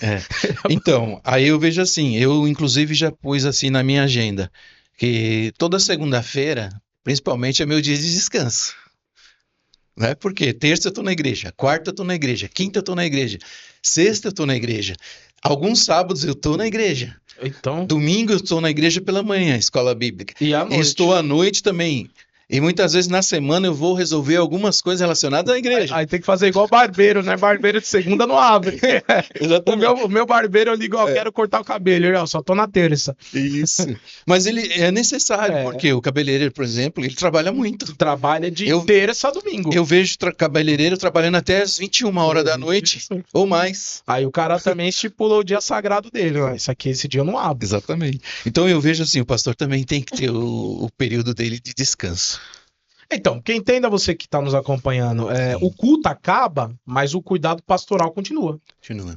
É. Então, aí eu vejo assim, eu inclusive já pus assim na minha agenda, que toda segunda-feira, principalmente, é meu dia de descanso. Né? Porque terça eu tô na igreja, quarta eu tô na igreja, quinta eu tô na igreja, sexta eu tô na igreja, alguns sábados eu tô na igreja, Então, domingo eu tô na igreja pela manhã, escola bíblica, e à e noite? estou à noite também. E muitas vezes na semana eu vou resolver algumas coisas relacionadas à igreja. Aí tem que fazer igual barbeiro, né? Barbeiro de segunda não abre. Exatamente. O meu barbeiro, eu ligo, ó, quero cortar o cabelo. Eu só tô na terça. Isso. Mas ele é necessário, É. porque o cabeleireiro, por exemplo, ele trabalha muito. Trabalha de Eu, terça a domingo. eu vejo cabeleireiro trabalhando até as 21 horas da noite Isso. ou mais. Aí o cara também estipulou o dia sagrado dele. Ó, isso aqui, esse dia eu não abro. Exatamente. Então eu vejo assim, o pastor também tem que ter o período dele de descanso. Então, que entenda você que está nos acompanhando, o culto acaba, mas o cuidado pastoral continua. Continua.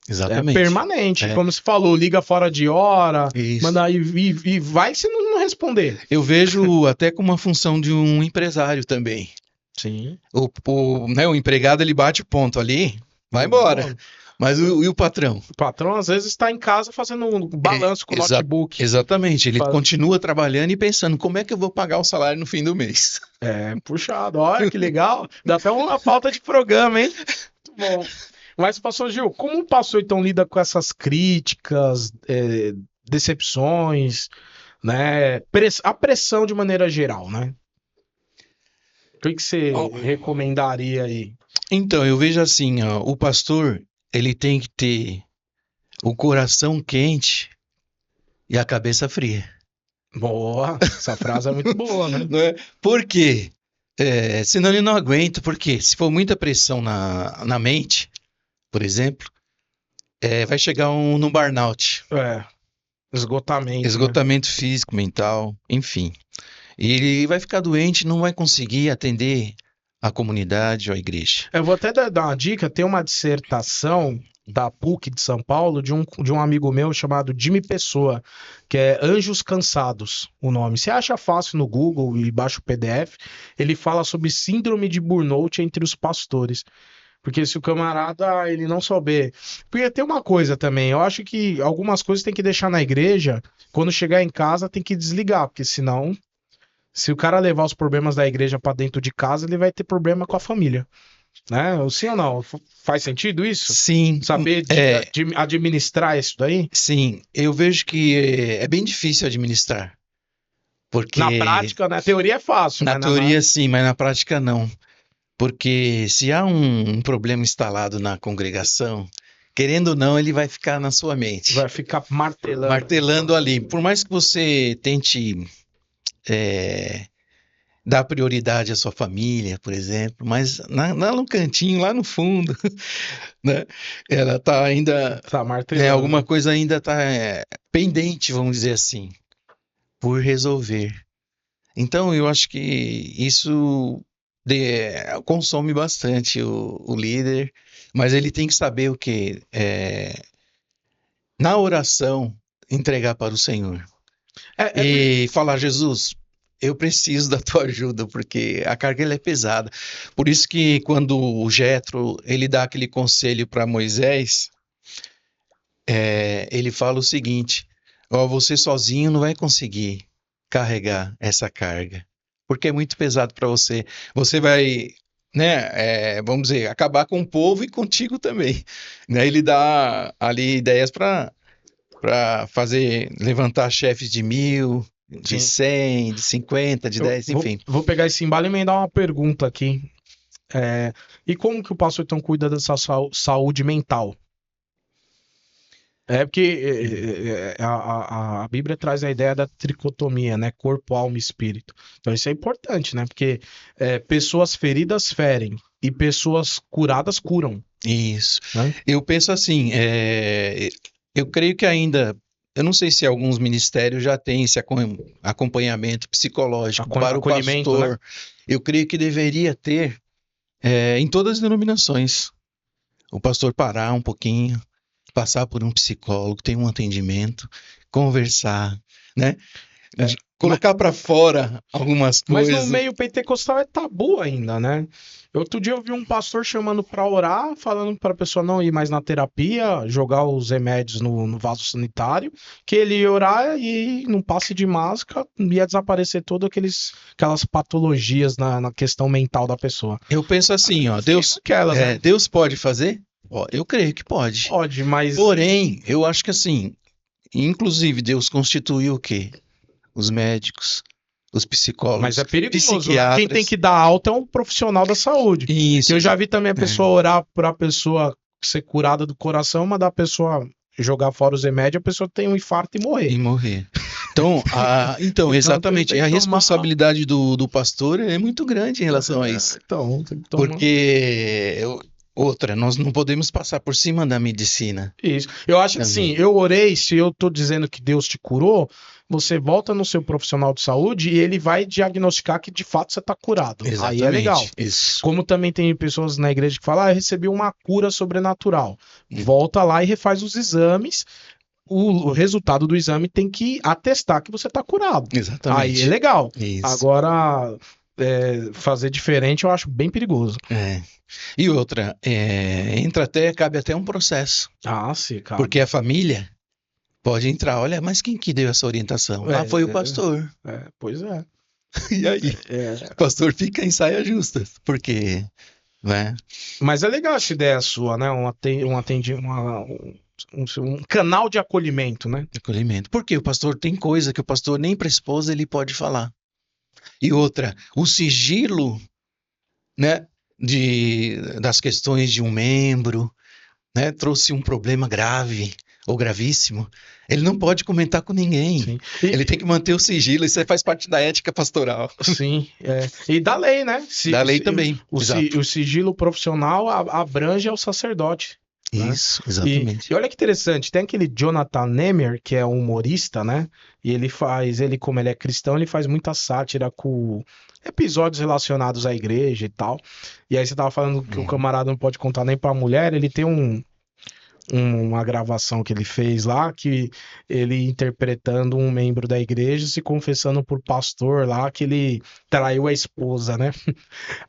É Exatamente. permanente. É. Como se falou, liga fora de hora, Isso. manda e vai se não responder. Eu vejo até como uma função de um empresário também. Sim. O empregado ele bate o ponto ali, vai embora. Mas e o patrão? O patrão às vezes está em casa fazendo um balanço com o notebook. Exatamente, ele Faz- continua trabalhando e pensando como é que eu vou pagar o salário no fim do mês. É, puxado. Olha que legal. Dá até uma falta de programa, hein? Muito bom. Mas, pastor Gil, como o pastor então lida com essas críticas, decepções, né? A pressão de maneira geral, né? O que você recomendaria aí? Então, eu vejo assim, ó, o pastor, ele tem que ter o coração quente e a cabeça fria. Boa, essa frase é muito boa, né? Não é? Por quê? Senão ele não aguenta, porque se for muita pressão na mente, por exemplo, vai chegar num burnout. Esgotamento, né? Esgotamento físico, mental, enfim. E ele vai ficar doente, não vai conseguir atender a comunidade ou a igreja. Eu vou até dar uma dica, tem uma dissertação da PUC de São Paulo de um amigo meu chamado Jimmy Pessoa, que é Anjos Cansados, o nome. Você acha fácil no Google e baixa o PDF, ele fala sobre síndrome de burnout entre os pastores. Porque se o camarada ele não souber. Porque tem uma coisa também, eu acho que algumas coisas tem que deixar na igreja, quando chegar em casa tem que desligar, porque senão, se o cara levar os problemas da igreja pra dentro de casa, ele vai ter problema com a família. Né? Sim ou não? Faz sentido isso? Sim, Saber administrar isso daí? sim. Eu vejo que é bem difícil administrar. Porque Na prática, né? A teoria é fácil, na né? teoria sim, mas na prática não. Porque se há um problema instalado na congregação, querendo ou não, ele vai ficar na sua mente. Vai ficar martelando. Martelando ali. Por mais que você tente dar prioridade à sua família, por exemplo, mas lá no cantinho, lá no fundo, né? Ela tá ainda. Tá martelando. Alguma coisa ainda tá pendente, vamos dizer assim, por resolver. Então, eu acho que isso consome bastante o líder, mas ele tem que saber o que na oração entregar para o Senhor e falar: Jesus, eu preciso da tua ajuda porque a carga ela é pesada. Por isso que quando o Jétro ele dá aquele conselho para Moisés, ele fala o seguinte: ó, você sozinho não vai conseguir carregar essa carga, porque é muito pesado para você. Você vai, né, vamos dizer, acabar com o povo e contigo também. Né? Ele dá ali ideias para levantar chefes de 1.000, de 100, de 50, de 10, enfim. Vou pegar esse embalo e emendar uma pergunta aqui. E como que o pastor então cuida dessa saúde mental? Porque a Bíblia traz a ideia da tricotomia, né? Corpo, alma e espírito. Então isso é importante, né? Porque pessoas feridas ferem e pessoas curadas curam. Isso. Né? Eu penso assim, eu creio que ainda, eu não sei se alguns ministérios já têm esse acompanhamento psicológico para o pastor. Né? Eu creio que deveria ter em todas as denominações. O pastor parar um pouquinho, passar por um psicólogo, ter um atendimento, conversar, né? de colocar para fora algumas Mas coisas. no meio pentecostal é tabu ainda, né? Outro dia eu vi um pastor chamando pra orar, falando pra pessoa não ir mais na terapia, jogar os remédios no vaso sanitário, que ele ia orar e num passe de máscara ia desaparecer todas aquelas patologias na questão mental da pessoa. Eu penso assim, ó, Deus, Aquelas, né? Deus pode fazer? Ó, eu creio que pode. Pode, mas Porém, eu acho que assim, inclusive Deus constituiu o quê? Os médicos, os psicólogos, é perigoso, né? psiquiatras. Quem tem que dar alta é um profissional da saúde. Isso. Que eu já vi também a pessoa orar pra pessoa ser curada do coração, mandar a pessoa jogar fora os remédios, a pessoa tem um infarto e morrer. E morrer. Então, exatamente. tem A que responsabilidade do pastor é muito grande em relação a isso. Então, tem que tomar. Porque, outra, nós não podemos passar por cima da medicina. Isso. Eu acho que Também. assim, eu orei, se eu tô dizendo que Deus te curou, você volta no seu profissional de saúde e ele vai diagnosticar que de fato você tá curado. Exatamente. Aí é legal. Isso. Como também tem pessoas na igreja que falam, eu recebi uma cura sobrenatural. Volta lá e refaz os exames. O resultado do exame tem que atestar que você tá curado. Exatamente. Aí é legal. Isso. Agora, fazer diferente eu acho bem perigoso. E outra, cabe até um processo. Ah, sim, cara. Porque a família pode entrar, olha, mas quem que deu essa orientação? Foi o pastor. Pois é. E aí? O pastor fica em saia justa, porque, né? Mas é legal essa ideia sua, né? Um canal de acolhimento, né? Acolhimento. Porque o pastor tem coisa que o pastor nem para a esposa ele pode falar. E outra, o sigilo, né, das questões de um membro, né, trouxe um problema grave ou gravíssimo. Ele não pode comentar com ninguém. Sim. Ele tem que manter o sigilo. Isso faz parte da ética pastoral. Sim. E da lei, né? Da lei também. O sigilo profissional abrange ao sacerdote. Isso, exatamente. E olha que interessante, tem aquele Jonathan Nemer, que é um humorista, né? E como ele é cristão, ele faz muita sátira com episódios relacionados à igreja e tal. E aí você tava falando que o camarada não pode contar nem pra mulher, ele tem uma gravação que ele fez lá, que ele interpretando um membro da igreja, se confessando por pastor lá, que ele traiu a esposa, né?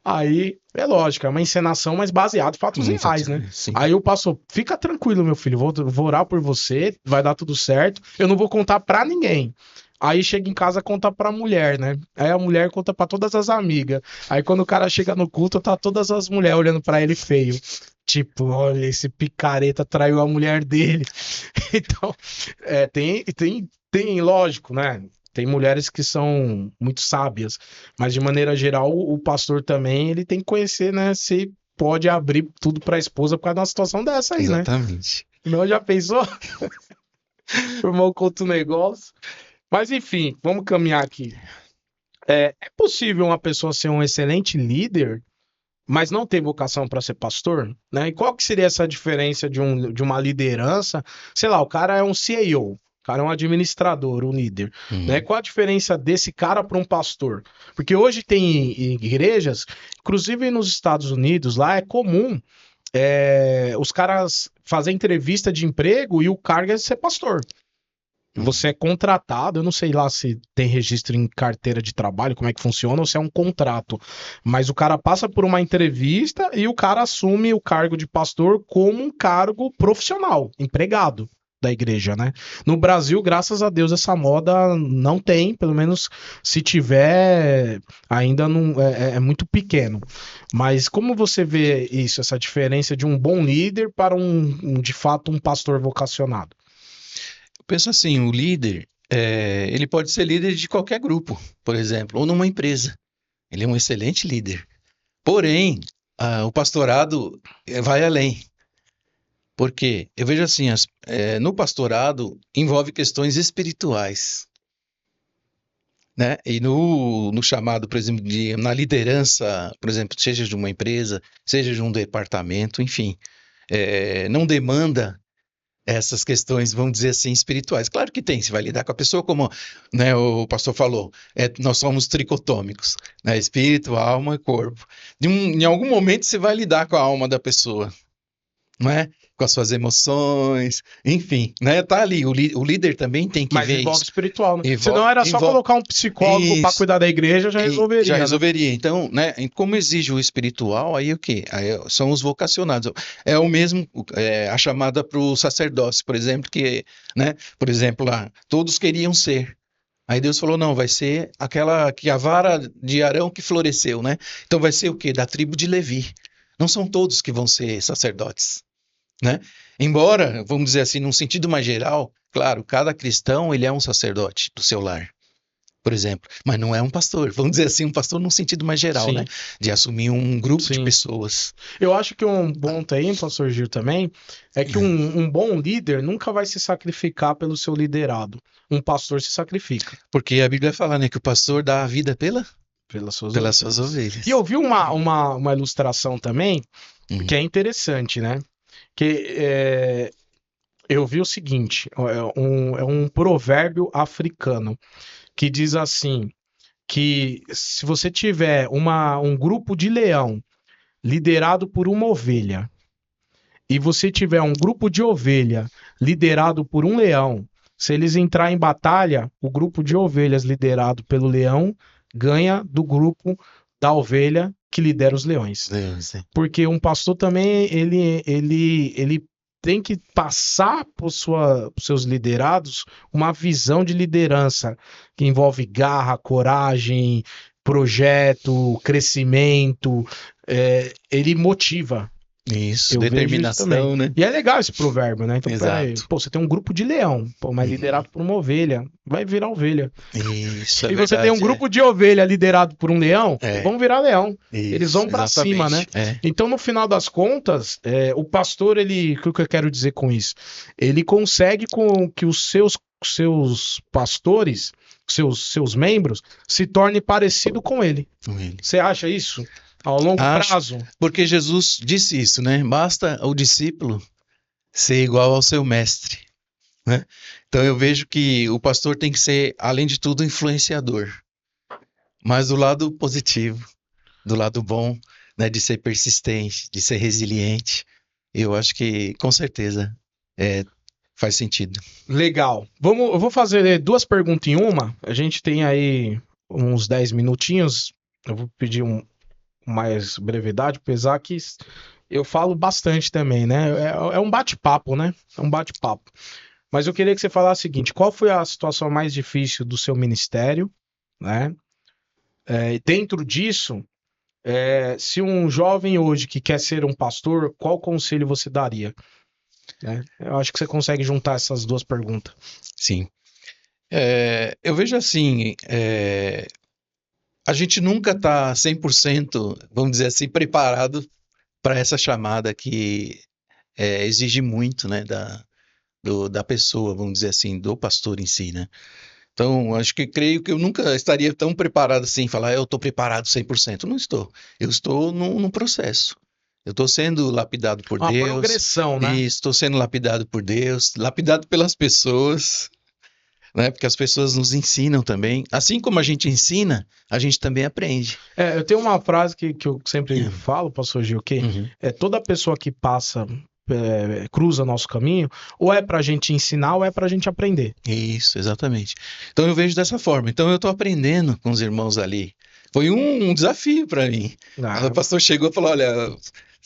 Aí, é lógico, é uma encenação, mas baseada em fatos reais, né? Sim. Aí o pastor, fica tranquilo, meu filho, vou orar por você, vai dar tudo certo, eu não vou contar pra ninguém. Aí chega em casa, conta pra mulher, né? Aí a mulher conta pra todas as amigas. Aí quando o cara chega no culto, tá todas as mulheres olhando pra ele feio. Tipo, olha, esse picareta traiu a mulher dele. Então, tem, lógico, né? Tem mulheres que são muito sábias, mas de maneira geral, o pastor também, ele tem que conhecer, né? Se pode abrir tudo pra esposa por causa de uma situação dessa aí, Exatamente. né? Não, já pensou? O irmão conta um negócio. Mas enfim, vamos caminhar aqui. É possível uma pessoa ser um excelente líder, mas não ter vocação para ser pastor, né? E qual que seria essa diferença de uma liderança? Sei lá, o cara é um CEO, o cara é um administrador, um líder, né? Qual a diferença desse cara para um pastor? Porque hoje tem igrejas, inclusive nos Estados Unidos, lá é comum os caras fazerem entrevista de emprego e o cargo é ser pastor. Você é contratado, eu não sei lá se tem registro em carteira de trabalho, como é que funciona, ou se é um contrato. Mas o cara passa por uma entrevista e o cara assume o cargo de pastor como um cargo profissional, empregado da igreja, né? No Brasil, graças a Deus, essa moda não tem, pelo menos se tiver, ainda não é muito pequeno. Mas como você vê isso, essa diferença de um bom líder para de fato, um pastor vocacionado? Eu penso assim, o líder, ele pode ser líder de qualquer grupo, por exemplo, ou numa empresa. Ele é um excelente líder. Porém, o pastorado vai além. Porque eu vejo assim, no pastorado envolve questões espirituais. Né? E no chamado, por exemplo, na liderança, por exemplo, seja de uma empresa, seja de um departamento, enfim, não demanda essas questões, vamos dizer assim, espirituais. Claro que tem, você vai lidar com a pessoa como, né, o pastor falou, nós somos tricotômicos, né, espírito, alma e corpo. Em algum momento você vai lidar com a alma da pessoa, não é? Com as suas emoções, enfim, né? Tá ali, o líder também tem que Mas ver envolve isso. espiritual, né? Senão Envolve, era só envolve colocar um psicólogo para isso. cuidar da igreja, já E já resolveria, né? resolveria. Então, né, como exige o espiritual, aí o quê? São os vocacionados. É o mesmo, a chamada para o sacerdócio, por exemplo, que, né, por exemplo, lá, todos queriam ser. Aí Deus falou, não, vai ser aquela que a vara de Arão que floresceu, né? Então vai ser o quê? Da tribo de Levi. Não são todos que vão ser sacerdotes, né? Embora, vamos dizer assim, num sentido mais geral, claro, cada cristão, ele é um sacerdote do seu lar, por exemplo, mas não é um pastor. Vamos dizer assim, um pastor num sentido mais geral, né? Sim, De assumir um grupo de sim. pessoas. Eu acho que um ponto aí, pastor Gil, também, é que um bom líder nunca vai se sacrificar pelo seu liderado. Um pastor se sacrifica Porque a Bíblia fala, né, que o pastor dá a vida pelas suas pelas suas ovelhas. E ovelhas. eu vi uma ilustração também, Uhum. que é interessante, né? Que eu vi o seguinte, é um provérbio africano, que diz assim, que se você tiver um grupo de leão liderado por uma ovelha, e você tiver um grupo de ovelha liderado por um leão, se eles entrar em batalha, o grupo de ovelhas liderado pelo leão ganha do grupo da ovelha que lidera os leões. Deus, né? Porque um pastor também, ele tem que passar para os seus liderados uma visão de liderança que envolve garra, coragem, projeto, crescimento. Ele motiva. Isso, Eu vejo isso também. determinação, né? E é legal esse provérbio, né? Então, peraí, Exato. pô, você tem um grupo de leão, pô, mas Uhum. liderado por uma ovelha, vai virar ovelha. Isso, é E você tem um verdade. grupo de ovelha liderado por um leão, É, vão virar leão. Eles isso, vão pra cima, né? exatamente. É, Então, no final das contas, o pastor, o que eu quero dizer com isso? Ele consegue com que os seus pastores, seus membros, se tornem parecido com ele. com ele. Você acha isso? Ao longo Acho, prazo? porque Jesus disse isso, né? Basta o discípulo ser igual ao seu mestre, né? Então eu vejo que o pastor tem que ser, além de tudo, influenciador, mas do lado positivo, do lado bom, né? De ser persistente, de ser resiliente. Eu acho que, com certeza, é, faz sentido. Legal. Eu vou fazer duas perguntas em uma. A gente tem aí uns 10 minutinhos. Eu vou pedir mais brevidade, apesar que eu falo bastante também, né? É um bate-papo, né? É um bate-papo. Mas eu queria que você falasse o seguinte: qual foi a situação mais difícil do seu ministério, né? E dentro disso, se um jovem hoje que quer ser um pastor, qual conselho você daria? Né? Eu acho que você consegue juntar essas duas perguntas. Sim. Eu vejo assim, a gente nunca está 100%, vamos dizer assim, preparado para essa chamada que exige muito, né, da pessoa, vamos dizer assim, do pastor em si, né? Então, creio que eu nunca estaria tão preparado assim, falar, eu estou preparado 100%. Não estou. Eu estou num processo. Eu estou sendo lapidado por Uma Deus, progressão, e né? estou sendo lapidado por Deus, lapidado pelas pessoas, né? Porque as pessoas nos ensinam também. Assim como a gente ensina, a gente também aprende. Eu tenho uma frase que eu sempre falo, pastor Gil, que Uhum. toda pessoa que passa, cruza nosso caminho, ou é pra gente ensinar ou é pra gente aprender. Isso, exatamente. Então eu vejo dessa forma. Então eu estou aprendendo com os irmãos ali. Foi um desafio para mim. Ah, O pastor chegou e falou: Olha,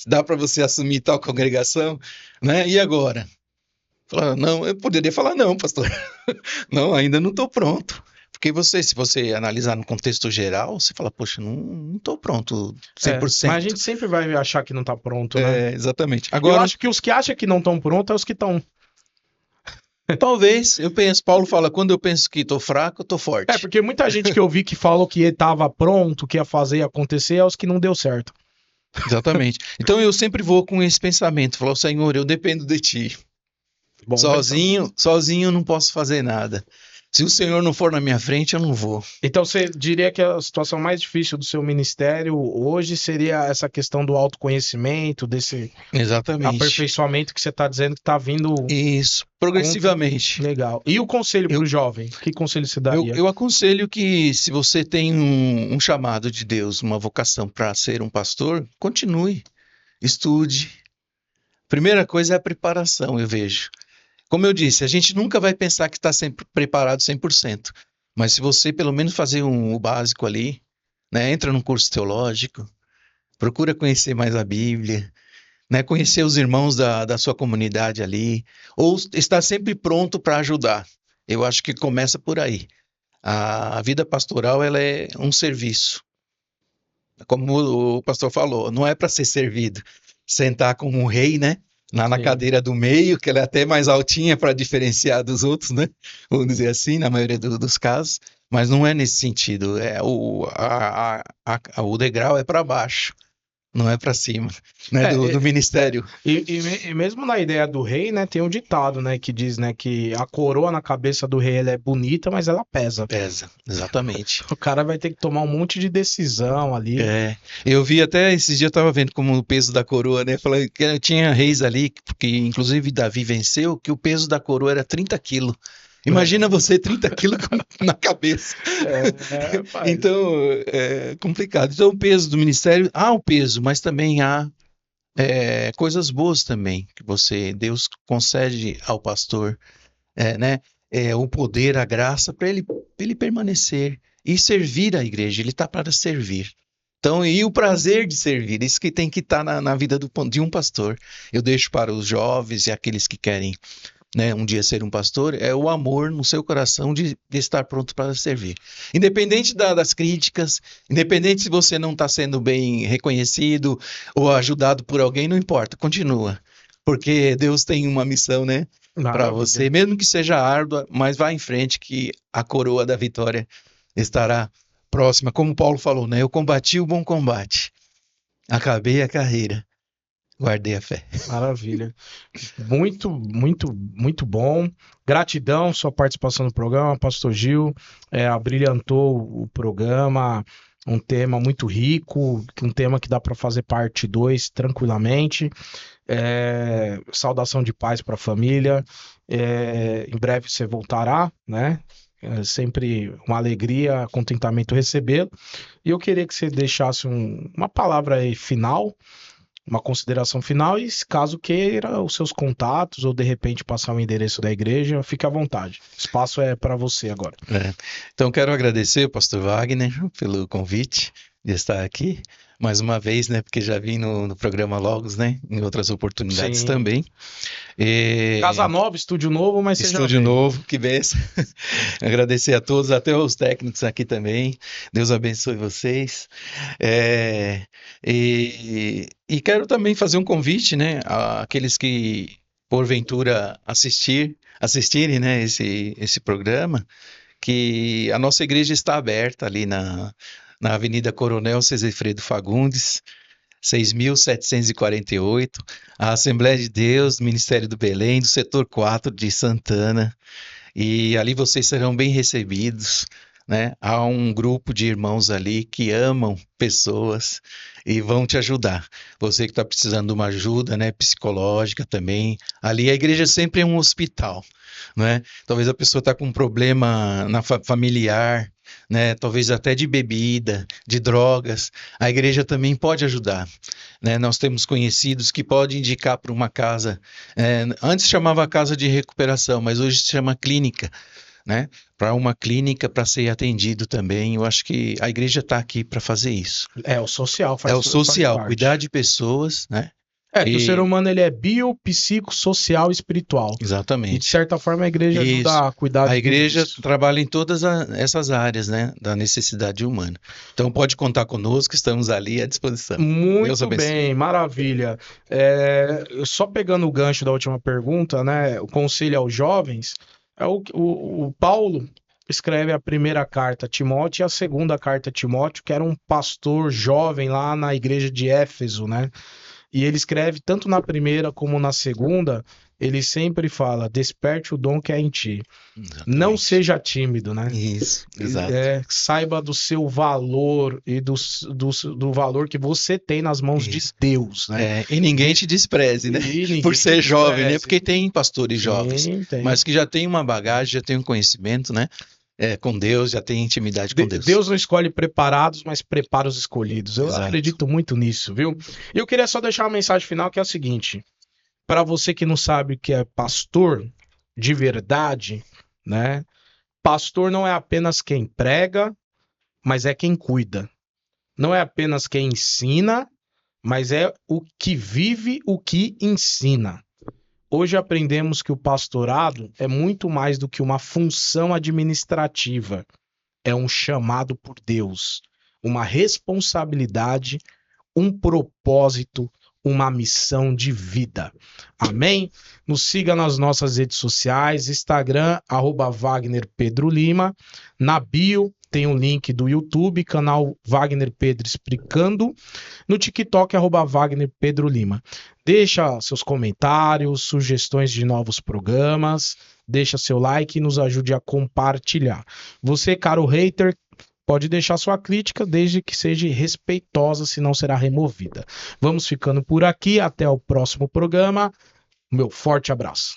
dá para você assumir tal congregação, né? E agora? Falou, não, eu poderia falar não, pastor. Não, ainda não estou pronto. Porque se você analisar no contexto geral, você fala, poxa, não estou pronto mas a 100%. gente sempre vai achar que não tá pronto, né? Exatamente. Eu Agora, acho que os que acham que não estão prontos é os que estão. talvez, eu penso, Paulo fala, quando eu penso que estou fraco, eu estou forte. Porque muita gente que eu vi que falou que estava pronto, que ia fazer e acontecer, é os que não deu certo. Exatamente. Então eu sempre vou com esse pensamento, falar, Senhor, eu dependo de ti. Bom, Sozinho eu não posso fazer nada. Se o Senhor não for na minha frente, eu não vou. então você diria que a situação mais difícil do seu ministério hoje seria essa questão do autoconhecimento, desse Exatamente. aperfeiçoamento que você está dizendo que está vindo. Isso, progressivamente. Legal. E o conselho para o jovem? Que conselho você daria? Eu aconselho que se você tem um chamado de Deus, uma vocação para ser um pastor, continue, estude, Primeira coisa é a preparação, eu vejo. Como eu disse, a gente nunca vai pensar que está sempre preparado 100%. Mas se você pelo menos fazer o básico ali, né? Entra num curso teológico, procura conhecer mais a Bíblia, né? Conhecer os irmãos da sua comunidade ali, ou estar sempre pronto para ajudar. Eu acho que começa por aí. A vida pastoral, ela é um serviço. Como o pastor falou, não é para ser servido. Sentar como um rei, né? Na Sim. cadeira do meio, que ela é até mais altinha para diferenciar dos outros, né? Vamos dizer assim, na maioria dos casos. Mas não é nesse sentido. O degrau é para baixo, não é para cima, né? Do ministério. E mesmo na ideia do rei, né, tem um ditado, né, que diz, né, que a coroa na cabeça do rei ela é bonita, mas ela pesa. Pesa, exatamente. O cara vai ter que tomar um monte de decisão ali. Eu vi até esses dias, eu estava vendo como o peso da coroa, né? Falando que tinha reis ali, que inclusive Davi venceu, que o peso da coroa era 30 quilos. Imagina você 30 quilos na cabeça. Então, é complicado. Então, o peso do ministério, há o peso, mas também há coisas boas também, que Deus concede ao pastor, né? O poder, a graça para ele permanecer e servir a igreja. Ele está para servir. Então, e o prazer de servir, isso que tem que estar na vida de um pastor. Eu deixo para os jovens e aqueles que querem, né, um dia ser um pastor, é o amor no seu coração de estar pronto para servir. Independente das críticas, independente se você não está sendo bem reconhecido ou ajudado por alguém, não importa, continua. Porque Deus tem uma missão, né, para você, mesmo que seja árdua, mas vá em frente que a coroa da vitória estará próxima. Como Paulo falou, né, eu combati o bom combate, acabei a carreira, guardei a fé. Maravilha. Muito, muito, muito bom. Gratidão sua participação no programa, Pastor Gil. Abrilhantou o programa. Um tema muito rico, um tema que dá para fazer parte 2 tranquilamente. Saudação de paz para a família. Em breve você voltará, né? É sempre uma alegria, contentamento recebê-lo. E eu queria que você deixasse uma palavra aí final, uma consideração final, e caso queira os seus contatos ou de repente passar o endereço da igreja, fique à vontade. O espaço é para você agora. Então quero agradecer, pastor Wagner, pelo convite de estar aqui mais uma vez, né? Porque já vim no programa Logos, né? Em outras oportunidades também. Casa nova, estúdio novo, mas seja estúdio novo, que benção. Agradecer a todos, até os técnicos aqui também. Deus abençoe vocês. E quero também fazer um convite, né? Àqueles que porventura assistirem, né? Esse programa, que a nossa igreja está aberta ali na Avenida Coronel Cezefredo Fagundes, 6.748, a Assembleia de Deus, Ministério do Belém, do setor 4 de Santana, e ali vocês serão bem recebidos, né? Há um grupo de irmãos ali que amam pessoas e vão te ajudar. Você que está precisando de uma ajuda, né, psicológica também, ali a igreja sempre é um hospital, né? Talvez a pessoa está com um problema familiar, né? Talvez até de bebida, de drogas, a igreja também pode ajudar, né? Nós temos conhecidos que podem indicar para uma casa, antes chamava casa de recuperação, mas hoje se chama clínica, né? Para uma clínica para ser atendido também. Eu acho que a igreja está aqui para fazer isso. O social faz parte. É o social, cuidar de pessoas, né? Que o ser humano ele é bio, psico, social e espiritual. Exatamente. E de certa forma a igreja ajuda a cuidar A igreja trabalha em todas essas áreas, né, da necessidade humana. Então pode contar conosco, estamos ali à disposição. Muito bem, maravilha. Só pegando o gancho da última pergunta, né, o conselho aos jovens, o Paulo escreve a primeira carta a Timóteo e a segunda carta a Timóteo, que era um pastor jovem lá na igreja de Éfeso, né? E ele escreve tanto na primeira como na segunda, ele sempre fala, desperte o dom que é em ti. Exatamente. Não seja tímido, né? Isso, exato. Saiba do seu valor e do valor que você tem nas mãos de Deus, né? E ninguém te despreze, né? Por ser jovem, né? Porque tem pastores jovens, mas que já tem uma bagagem, já tem um conhecimento, né? Com Deus, já tem intimidade com Deus. Deus não escolhe preparados, mas prepara os escolhidos. Eu acredito muito nisso, viu? E eu queria só deixar uma mensagem final que é a seguinte: Para você que não sabe o que é pastor de verdade, né? Pastor não é apenas quem prega, mas é quem cuida. Não é apenas quem ensina, mas é o que vive o que ensina. Hoje aprendemos que o pastorado é muito mais do que uma função administrativa. É um chamado por Deus, uma responsabilidade, um propósito, uma missão de vida. Amém? Nos siga nas nossas redes sociais, Instagram, @WagnerPedroLima. Na bio tem um link do YouTube, canal Wagner Pedro Explicando. No TikTok, @WagnerPedroLima. Deixa seus comentários, sugestões de novos programas, deixa seu like e nos ajude a compartilhar. Você, caro hater, pode deixar sua crítica, desde que seja respeitosa, senão será removida. Vamos ficando por aqui, até o próximo programa. Meu forte abraço.